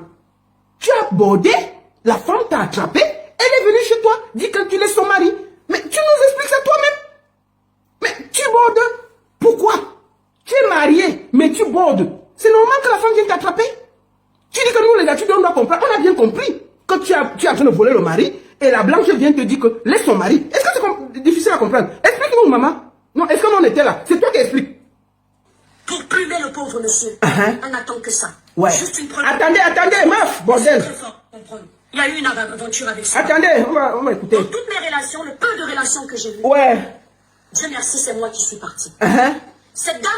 Tu as abordé, la femme t'a attrapé, elle est venue chez toi, dit que tu laisses son mari. Mais tu nous expliques ça toi-même. Mais tu bordes. Pourquoi? Tu es marié, mais tu bordes. C'est normal que la femme vienne t'attraper. Tu dis que nous, les adultes, on doit comprendre. On a bien compris que tu es en train de voler le mari et la blanche vient te dire que laisse ton mari. Est-ce que c'est difficile à comprendre? Explique-nous, maman. Non, est-ce que nous on était là? C'est toi qui expliques. Pour plumer le pauvre monsieur, on n'attend que ça. Ouais. Juste une preuve. Attendez, meuf, bordel. Très fort, comprendre. Il y a eu une aventure avec ça. Attendez, on va écouter. Dans toutes mes relations, le peu de relations que j'ai eues, Ouais. Dieu merci, c'est moi qui suis partie. Uh-huh. Cette dame,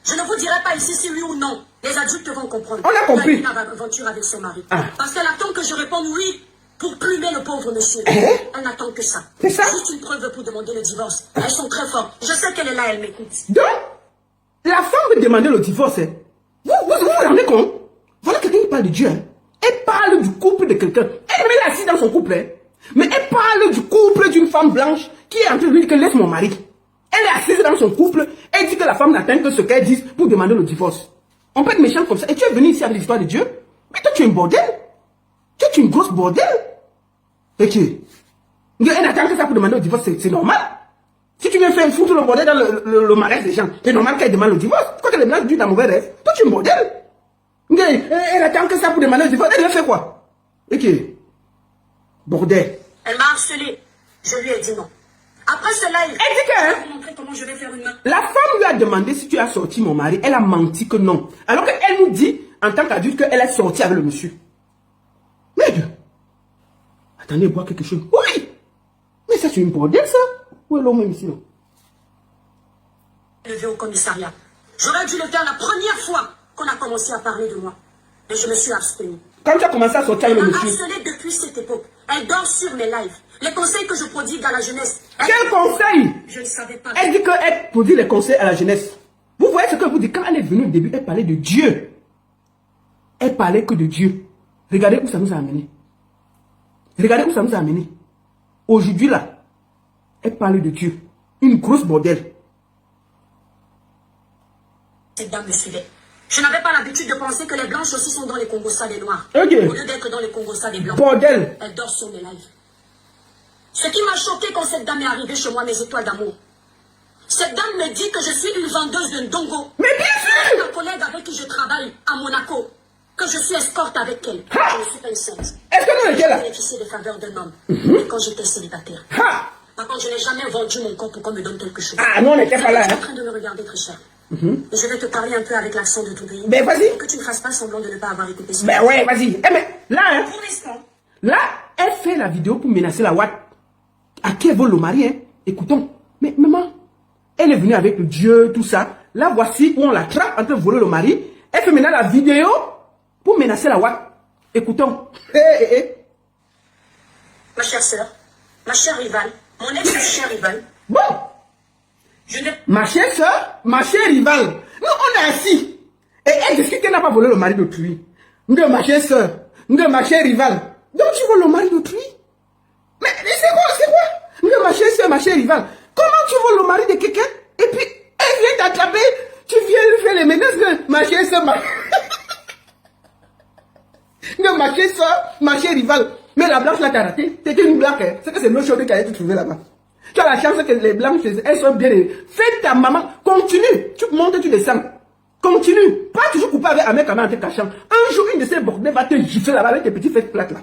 je ne vous dirai pas ici si oui ou non. Les adultes vont comprendre. On a compris. Il y a eu une aventure avec son mari. Ah. Parce qu'elle attend que je réponde oui pour plumer le pauvre monsieur. Elle n'attend que ça. C'est ça? Juste une preuve pour demander le divorce. Elles sont très fortes. Je sais qu'elle est là, elle m'écoute. Donc, la femme veut demander le divorce. Hein. Vous rendez compte? Voilà quelqu'un qui parle de Dieu. Hein. Elle parle du couple de quelqu'un. Elle met assise dans son couple. Hein. Mais elle parle du couple d'une femme blanche qui est en train de lui dire que laisse mon mari. Elle est assise dans son couple. Elle dit que la femme n'attend que ce qu'elle dise pour demander le divorce. On peut être méchant comme ça. Et tu es venu ici avec l'histoire de Dieu. Mais toi, tu es une bordel. Tu es une grosse bordel. Ok. Elle n'attend que ça pour demander le divorce. C'est normal. Si tu viens faire foutre le bordel dans le mariage des gens, c'est normal qu'elle demande le divorce. Quand elle est blanche, tu as mauvais rêve. Toi, tu es une bordel. Elle attend que ça pour demander le divorce. Elle vient faire quoi? Ok. Bordel. Elle m'a harcelé. Je lui ai dit non. Après cela, Elle dit que... je vais vous montrer comment je vais faire une main. La femme lui a demandé si tu as sorti mon mari. Elle a menti que non. Alors qu'elle nous dit, en tant qu'adulte, qu'elle est sortie avec le monsieur. Mais Dieu. Attendez, boire quelque chose. Oui. Mais ça, c'est une bordel, ça. Où est l'homme même ici, non? Levé au commissariat. J'aurais dû le faire la première fois qu'on a commencé à parler de moi. Mais je me suis abstenue. Quand tu as commencé à sortir avec Elle le m'a monsieur. harcelée depuis cette époque. Elle dort sur mes lives. Les conseils que je prodigue à la jeunesse. Quel conseil? Je ne savais pas. Elle dit qu'elle produit les conseils à la jeunesse. Vous voyez ce que vous dites? Quand elle est venue au début, elle parlait de Dieu. Elle parlait que de Dieu. Regardez où ça nous a amené. Regardez où ça nous a amené. Aujourd'hui, là, elle parle de Dieu. Une grosse bordel. Cette dame me suivait. Je n'avais pas l'habitude de penser que les blanches aussi sont dans les Congosas des noirs. Ok. Au lieu d'être dans les Congosas des blancs. Bordel. Elle dort sur mes lives. Ce qui m'a choqué quand cette dame est arrivée chez moi, mes étoiles d'amour. Cette dame me dit que je suis une vendeuse de ndongo. Mais bien sûr. Ma collègue avec qui je travaille à Monaco. Que je suis escorte avec elle. Ha! Je ne suis pas une sainte. Est-ce que nous étions là? J'ai bénéficié des faveurs d'un homme. Mais quand j'étais célibataire. Ha! Par contre, je n'ai jamais vendu mon corps pour qu'on me donne quelque chose. Ah, nous on n'était pas là. Tu es en Hein? train de me regarder très cher. Et je vais te parler un peu avec l'accent de ton pays. Ben vas-y. Pour que tu ne fasses pas semblant de ne pas avoir écouté ça. Ben ouais, vas-y. Eh mais là, hein, Pour l'instant, là, elle fait la vidéo pour menacer la Watt. À qui elle vole le mari, hein? Écoutons. Mais maman, elle est venue avec le Dieu, tout ça. Là, voici où on l'attrape en train de voler le mari. Elle fait maintenant la vidéo pour menacer la Watt. Écoutons. ma chère sœur, ma chère rivale, mon ex-chère rivale, Bon. je n'ai Ma chère soeur, ma chère rivale, nous on est assis. Et elle dit qu'elle n'a pas volé le mari d'autrui. Nous, ma chère soeur, nous, ma chère rivale. Donc tu voles le mari d'autrui? Mais c'est quoi? Nous, ma chère soeur, ma chère rivale. Comment tu voles le mari de quelqu'un? Et puis, elle vient t'attraper. Tu viens lui faire les menaces de ma chère soeur, Non, ma chère soeur, ma chère rivale. Mais la blanche là t'as raté. C'était une blague. Hein. C'est que c'est l'eau chaude qui a été trouvée là-bas. Tu as la chance que les blanches, elles sont bien. Fais ta maman. Continue. Tu montes, tu descends. Continue. Pas toujours coupable avec un mec en te cachant. Un jour, une de ces bordées va te gifler là-bas avec tes petits fesses plates là.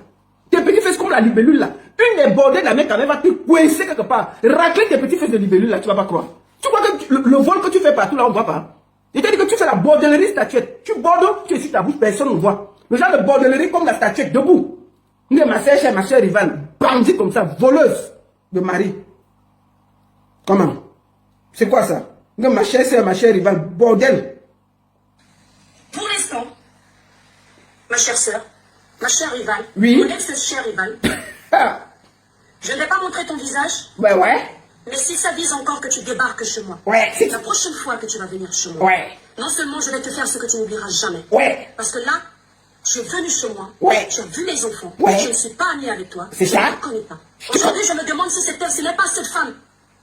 Tes petits fesses comme la libellule là. Une des bordées de la mec va te coincer quelque part. Racler tes petits fesses de libellule là, tu vas pas croire. Tu crois que le vol que tu fais partout là, on voit pas. Je t'ai dit que tu fais la bordellerie statuette. Tu bordes, tu es sur ta bouche, personne ne voit. Le genre de bordellerie comme la statuette, debout. Ma soeur rivale, bandit comme ça, voleuse de mari. Comment? C'est quoi ça? Ma chère soeur, ma chère rivale, bordel. Pour l'instant, ma chère sœur, ma chère rivale, Oui. mon ex-chère rivale, Ah, je ne vais pas montrer ton visage, ouais, ouais. mais si ça vise encore que tu débarques chez moi, Ouais, c'est la prochaine fois que tu vas venir chez moi, Ouais, non seulement je vais te faire ce que tu n'oublieras jamais, ouais. parce que là, Tu es venu chez moi, Ouais. tu as vu les enfants, Ouais. je ne suis pas amie avec toi, C'est je ça. ne te connais pas. Aujourd'hui, je me demande si c'est elle, ce n'est pas cette femme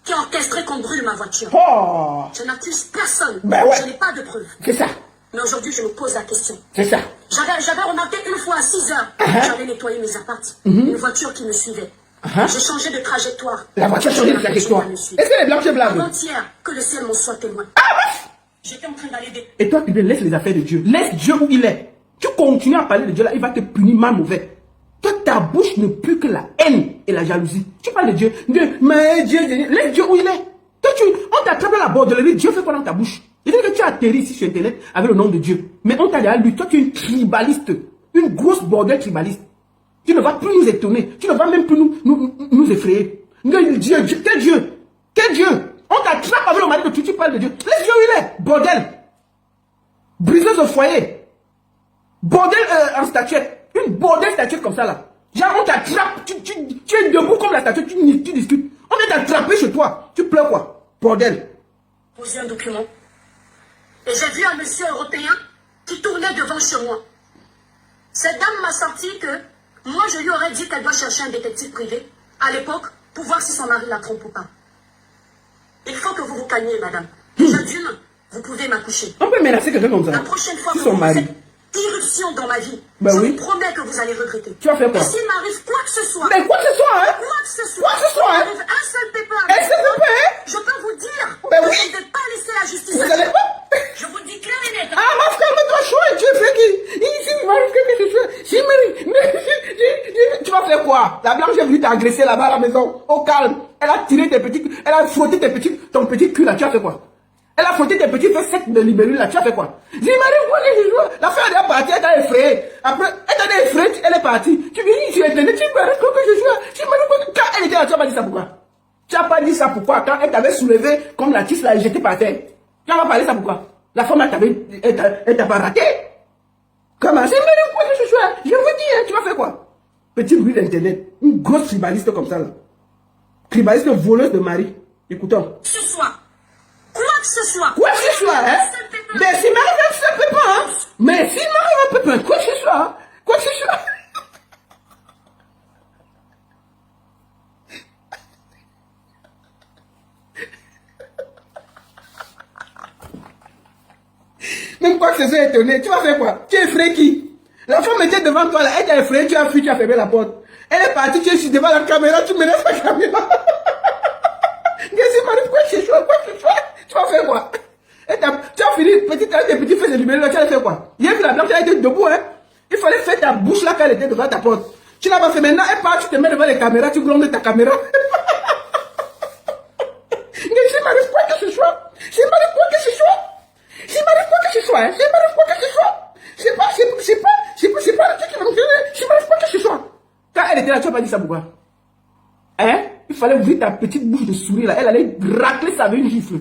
qui a orchestré qu'on brûle ma voiture. Oh, Je n'accuse personne, Ben ouais. je n'ai pas de preuves. c'est ça, Mais aujourd'hui, je me pose la question. c'est ça. J'avais remarqué une fois à 6 heures, j'allais nettoyer mes appartes, une voiture qui me suivait. J'ai changé de trajectoire. La voiture change de trajectoire. Est-ce qu'elle est blanche et blague? Avant-hier, que le ciel m'en soit témoin. J'étais en train d'aller des... Et toi, tu laisses les affaires de Dieu. Laisse Dieu où il est. Tu continues à parler de Dieu là, il va te punir mal mauvais. Toi, ta bouche ne pue que la haine et la jalousie. Tu parles de Dieu. Dieu, mais Dieu, laisse Dieu où il est. Toi, on t'attrape à la bordellerie, Dieu fait quoi dans ta bouche? Il dit que tu as atterri ici sur Internet avec le nom de Dieu. Mais on t'a dit à lui, toi, tu es une tribaliste. Une grosse bordelle tribaliste. Tu ne vas plus nous étonner. Tu ne vas même plus nous effrayer. Dieu, quel Dieu? Quel Dieu? On t'attrape avec le mari de tu parles de Dieu. Laisse Dieu où il est. Bordel. Briseuse au foyer. Bordel en statuette. Une bordel statuette comme ça là. Genre on t'attrape. Tu es debout comme la statuette. Tu discutes. On est attrapé chez toi. Tu pleures quoi? Bordel. Poser un document. Et j'ai vu un monsieur européen qui tournait devant chez moi. Cette dame m'a sorti que moi je lui aurais dit qu'elle doit chercher un détective privé à l'époque pour voir si son mari la trompe ou pas. Il faut que vous vous calmiez, madame. Déjà d'une, vous pouvez m'accoucher. On peut menacer quelqu'un comme ça. La prochaine fois Si que son vous mari. faites irruption dans ma vie, Bah je oui. vous promets que vous allez regretter. Tu vas faire quoi? Et s'il m'arrive quoi que ce soit, Mais quoi que ce soit, hein? quoi que ce soit, Quoi que ce soit, hein? m'arrive un seul pépin Un avec seul moi, pépin, hein? je peux vous dire Ben que oui. je ne vais pas laisser la justice Vous agir. allez quoi? Je vous le dis clair et net. Ah, ma frère, mais toi, chaud, Dieu fait qui? Ici, il m'arrive quelque chose. Tu vas faire quoi? La blanche est venue t'agresser là-bas à la maison, au calme. Elle a tiré tes petits, elle a frotté ton petit cul là, tu as fait quoi? Elle a frotté tes petits feux secs de libellule là, tu as fait quoi? J'ai m'arrive quoi que je joue? La femme elle est partie, elle t'a effrayé. Après, elle t'a effrayé, elle est partie. Tu viens ici, tu m'arrives quoi que je joue? Tu m'arrives quoi? Quand elle était là, tu n'as pas dit ça pourquoi? Tu n'as pas dit ça pourquoi? Quand elle t'avait soulevé comme la tisse là et jeté par terre. Tu n'as pas parlé ça pourquoi? La femme elle t'a pas raté. Comment? C'est m'arrive quoi que je joue? Je vous dis, hein, tu vas faire quoi? Petit bruit d'internet. Une grosse tribaliste comme ça là. Tribaliste voleuse de mari. Écoutons. Ce soit, quoi que ce soit, Quoi que ce soit, hein? Mais s'il m'arrive un seul pépin, hein? Mais s'il m'arrive un pépin, quoi que ce soit, hein? Quoi que ce soit. Même quoi que ce soit étonné, tu vas faire quoi? Tu es effrayé qui? La femme était devant toi là, elle t'a effrayé, tu as fui, tu as fermé la porte. Elle est partie, tu es devant la caméra, tu menaces la caméra. Qu'est-ce qui m'arrive? Quoi que ce soit, tu vas faire quoi? Tu as fini, tes petits feux de numéro là, tu as fait quoi? Hier, la blanche, elle était debout, hein? Il fallait faire ta bouche là quand elle était devant ta porte. Tu n'as pas fait maintenant, elle part, tu te mets devant les caméras, tu grondes ta caméra. Qu'est-ce qui m'arrive? Quoi que ce soit? S'il m'arrive quoi que ce soit? S'il m'arrive quoi que ce soit, hein? S'il m'arrive quoi que ce soit? C'est pas le truc qui va me donner. S'il m'arrive quoi que ce soit? Quand elle était là, tu n'as pas dit ça pourquoi? Hein? Il fallait ouvrir ta petite bouche de souris là. Elle allait racler ça avec une gifle.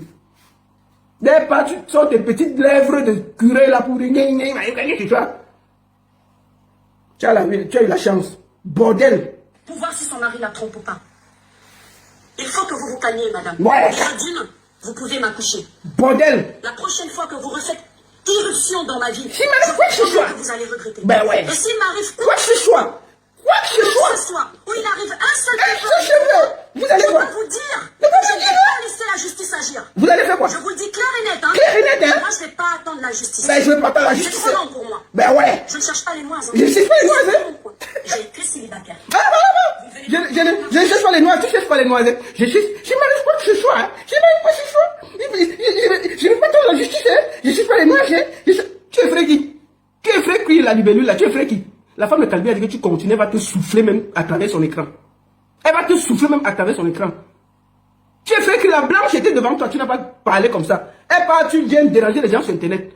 Dès pas, tu sors tes petites lèvres de curé là pour dire tu as eu la chance. Bordel. pour voir si son mari la trompe ou pas. Il faut que vous vous calmiez, madame. Ouais. Déjà d'une, vous pouvez m'accoucher. Bordel. La prochaine fois que vous refaites irruption dans ma vie, S'il m'arrive quoi que ce je soit. que vous allez regretter. Ben ouais. Et s'il m'arrive Quoi que ce soit. Quoi que ce soit. où il arrive un seul Un pépin, seul cheveu. Vous allez je voir. peux vous dire Mais que comment je ne dire, vais hein? pas laisser la justice agir. Vous allez faire quoi? Je vous le dis clair et net. Hein. Clair et net, hein? Moi, je ne vais pas attendre la justice. Ben je veux pas attendre la C'est justice. trop long pour moi. Ben ouais. Je ne cherche pas les noises. Hein. Je ne cherche pas les noises, hein? J'ai été célibataire. Je ne cherche pas les noises, tu cherches pas les noises. Je m'arrive quoi que ce soit. Hein. Je m'arrive quoi que ce soit. Je ne veux pas attendre la justice. Hein. Je cherche pas les noises. Hein. Tu es fréqui. Tu es fréqui, la libellule là. Tu es fréqui. La femme de Calvi a dit que tu continues, elle va te souffler même à travers son écran. Elle va te souffler même à travers son écran. Tu es fréqui, la blanche était devant toi, tu n'as pas parlé comme ça. Elle part, tu viens déranger les gens sur internet.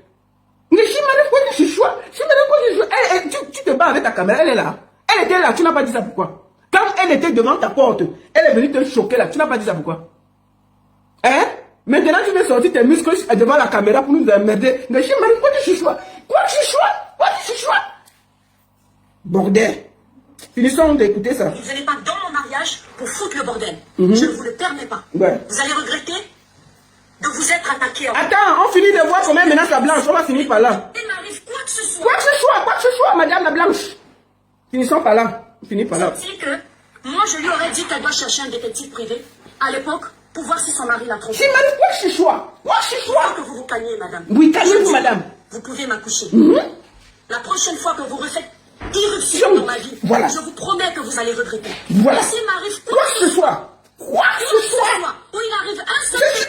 Mais si m'arrive quoi que ce soit, tu te bats avec ta caméra, elle est là. Elle était là, tu n'as pas dit ça pourquoi? Quand elle était devant ta porte, elle est venue te choquer là, tu n'as pas dit ça pourquoi? Hein? Maintenant tu veux sortir tes muscles devant la caméra pour nous emmerder. Mais si m'arrive quoi que ce soit, quoi que ce soit. Bordel. Finissons d'écouter ça. Vous n'allez pas dans mon mariage pour foutre le bordel. Je ne vous le permets pas. Ouais. Vous allez regretter de vous être attaqué. Attends, on finit de voir combien menace la blanche, on va finir par là. Il m'arrive quoi que ce soit. Quoi que ce soit. quoi que ce soit, madame la blanche. Finissons par là. Finis par là. C'est-il que moi, je lui aurais dit qu'elle doit chercher un détective privé à l'époque pour voir si son mari l'a trompée. C'est madame, quoi que ce soit. Quoi que ce Il faut soit. que vous vous calmiez, madame. Oui, calmez-vous, madame. Vous pouvez m'accoucher. La prochaine fois que vous refaites irruption Jean, dans ma vie, voilà. je vous promets que vous allez regretter. Voilà. Et s'il m'arrive Quoi que ce soit. Quoi que ce soit. où il arrive un seul Je sais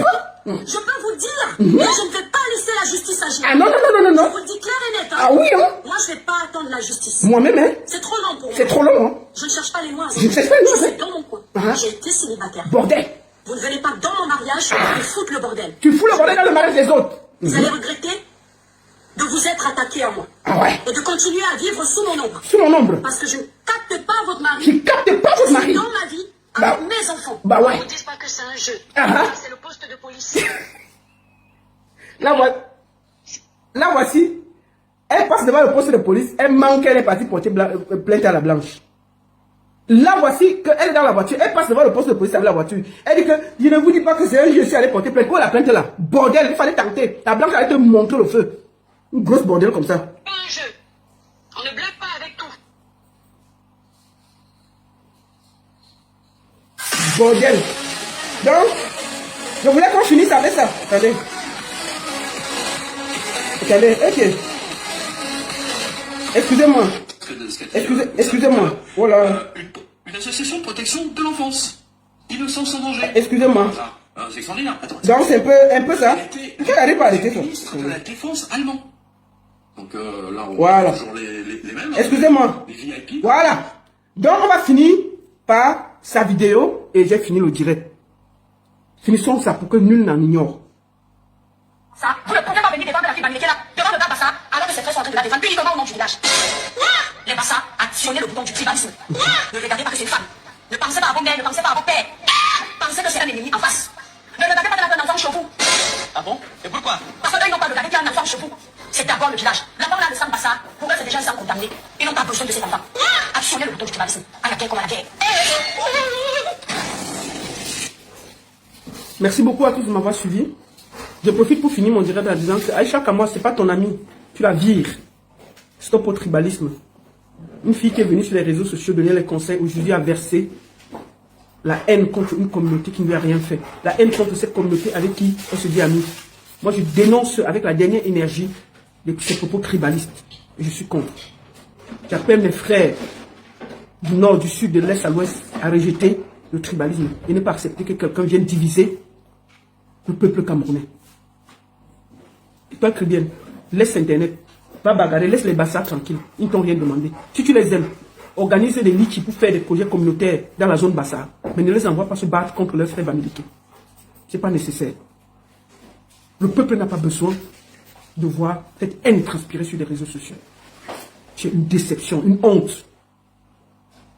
pas. je peux vous dire que je ne vais pas laisser la justice agir. Ah non, non, non, non, Je non. vous le dis clair et net. Hein. Ah oui, hein. Moi, je ne vais pas attendre la justice. Moi-même, hein. C'est trop long pour moi. C'est trop long, hein. Je ne cherche pas les mois. Je ne cherche pas les mois, Je hein. suis dans mon coin. Ah. J'ai été célibataire. Bordel. Vous ne venez pas dans mon mariage et foutre le bordel. Tu fous le bordel dans le mariage des autres. Vous allez regretter de vous être attaqué à moi. Ah ouais. Et de continuer à vivre sous mon ombre. Sous mon ombre. Parce que je ne capte pas votre mari. Je capte pas votre mari. Dans ma vie, Bah. avec mes enfants. Bah ouais. Ne vous dites pas que c'est un jeu. Ah. C'est le poste de police. Là, voici. Elle passe devant le poste de police. Elle manque, elle est partie porter plainte à la blanche. Là, voici qu'elle est dans la voiture. Elle passe devant le poste de police avec la voiture. Elle dit que je ne vous dis pas que c'est un jeu, je suis allé porter plainte. Quoi, la plainte là? Bordel, il fallait tenter. La blanche allait te montrer le feu. Une grosse bordel comme ça. Pas un jeu. On ne blague pas avec tout. Bordel. Donc, je voulais qu'on finisse avec ça. Attendez. Attendez, ok. Excusez-moi. Excusez-moi. Voilà. Une association de protection de l'enfance. Innocence sans danger. Excusez-moi. C'est extraordinaire. Attends. Donc, c'est un peu ça. Qu'elle arrive à arrêter ça. Ministre de la Défense allemand. Donc là, on Voilà. a toujours les mêmes. Excusez-moi. Les VIP. Voilà. Donc, on va finir par sa vidéo et j'ai fini le direct. Finissons ça pour que nul n'en ignore. Ça, vous ne pouvez pas venir défendre la fille Bamileke là, devant le gars Bassa, alors que ses frères sont en train de la défendre publiquement au nom du village. Les Bassa, actionnez le bouton du tribalisme. Ne regardez pas que c'est une femme. Ne pensez pas à vos mères, ne pensez pas à vos pères. Pensez que c'est un ennemi en face. Ne regardez pas un enfant chez vous. Ah bon? Et pourquoi? Parce qu'eux, ils n'ont pas regardé qu'il y a un enfant chez vous. C'est d'abord le village. L'enfant là de Sam Bassa, pour eux, c'est déjà un sang condamné. Ils n'ont pas besoin de cet enfant. Actionnez le bouton du tribalisme. À la guerre comme à la guerre. Merci beaucoup à tous de m'avoir suivi. Je profite pour finir mon direct en disant que Aïcha Kamwa, c'est pas ton ami. Tu la vires. Stop au tribalisme. Une fille qui est venue sur les réseaux sociaux donner les conseils aujourd'hui a versé la haine contre une communauté qui ne lui a rien fait. La haine contre cette communauté avec qui on se dit amis. Moi, je dénonce avec la dernière énergie ces propos tribalistes. Et je suis contre. J'appelle mes frères du nord, du sud, de l'est à l'ouest à rejeter le tribalisme et ne pas accepter que quelqu'un vienne diviser le peuple camerounais. Et toi, Chrétien, laisse Internet, va bagarrer, laisse les Bassa tranquilles. Ils ne t'ont rien demandé. Si tu les aimes, organise des litchis pour faire des projets communautaires dans la zone Bassa, mais ne les envoie pas se battre contre leurs frères Bamileke. Ce n'est pas nécessaire. Le peuple n'a pas besoin de voir cette haine transpirer sur les réseaux sociaux. C'est une déception, une honte.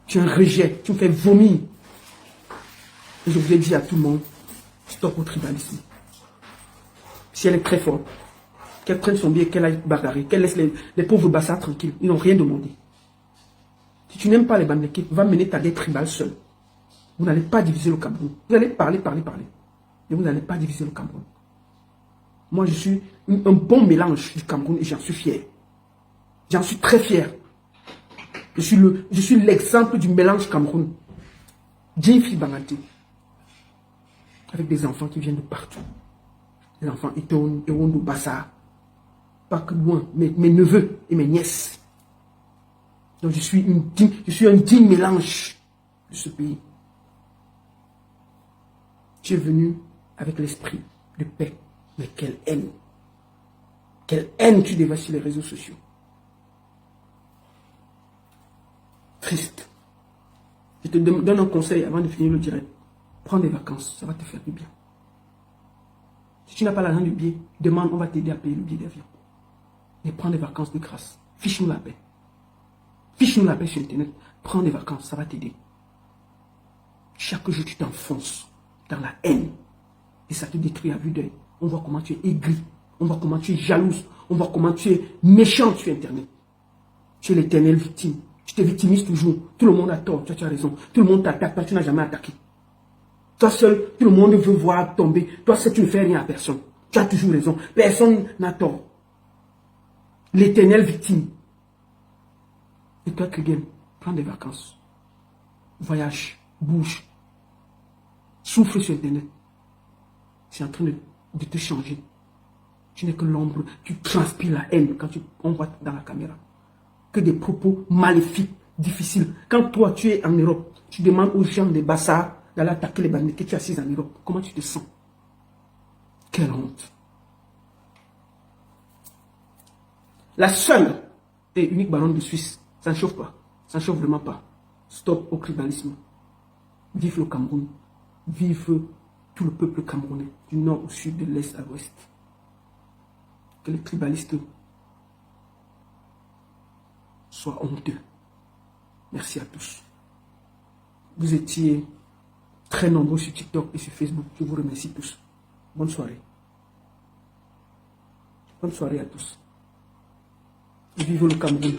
Tu es un rejet, tu me fais vomir. Et je voulais dire à tout le monde, stop au tribalisme. Si elle est très forte, qu'elle prenne son billet, qu'elle aille bagarrer, qu'elle laisse les pauvres Bassa tranquilles. Ils n'ont rien demandé. Si tu n'aimes pas les Bamileke, va mener ta guerre tribale seule. Vous n'allez pas diviser le Cameroun. Vous allez parler. Mais vous n'allez pas diviser le Cameroun. Moi, je suis un bon mélange du Cameroun et j'en suis fier. J'en suis très fier. Je suis l'exemple du mélange Cameroun. Djifi Bangaté. Avec des enfants qui viennent de partout. Les enfants Eton, Ewondo, Bassa. Pas que loin, mes neveux et mes nièces. Donc je suis un digne mélange de ce pays. Tu es venu avec l'esprit de paix. Mais quelle haine. Quelle haine tu déverses sur les réseaux sociaux. Triste. Je te donne un conseil avant de finir le direct. Prends des vacances, ça va te faire du bien. Si tu n'as pas l'argent du billet, demande, on va t'aider à payer le billet d'avion. Mais prends des vacances de grâce. Fiche-nous la paix. Fiche-nous la paix sur Internet. Prends des vacances, ça va t'aider. Chaque jour, tu t'enfonces dans la haine. Et ça te détruit à vue d'œil. On voit comment tu es aigri. On voit comment tu es jalouse. On voit comment tu es méchant sur Internet. Tu es l'éternelle victime. Tu te victimises toujours. Tout le monde a tort. Toi, tu as raison. Tout le monde t'attaque. Toi, tu n'as jamais attaqué. Toi seul, tout le monde veut voir tomber. Toi seul, tu ne fais rien à personne. Tu as toujours raison. Personne n'a tort. l'éternelle victime. Et toi, Krigen, prends des vacances. Voyage, bouge. Souffle sur Internet. C'est en train de te changer. Tu n'es que l'ombre, tu transpires la haine quand on voit dans la caméra. Que des propos maléfiques, difficiles. Quand toi, tu es en Europe, tu demandes aux gens des bassards d'aller attaquer les bandits que tu es assis en Europe. Comment tu te sens? Quelle honte. La seule et unique baronne de Suisse, ça ne chauffe pas. Ça ne chauffe vraiment pas. Stop au tribalisme. Vive le Cameroun. Vive tout le peuple camerounais, du nord au sud, de l'est à l'ouest. Que les tribalistes soient honteux. Merci à tous. Vous étiez très nombreux sur TikTok et sur Facebook. Je vous remercie tous. Bonne soirée. Bonne soirée à tous. Vive le Cameroun.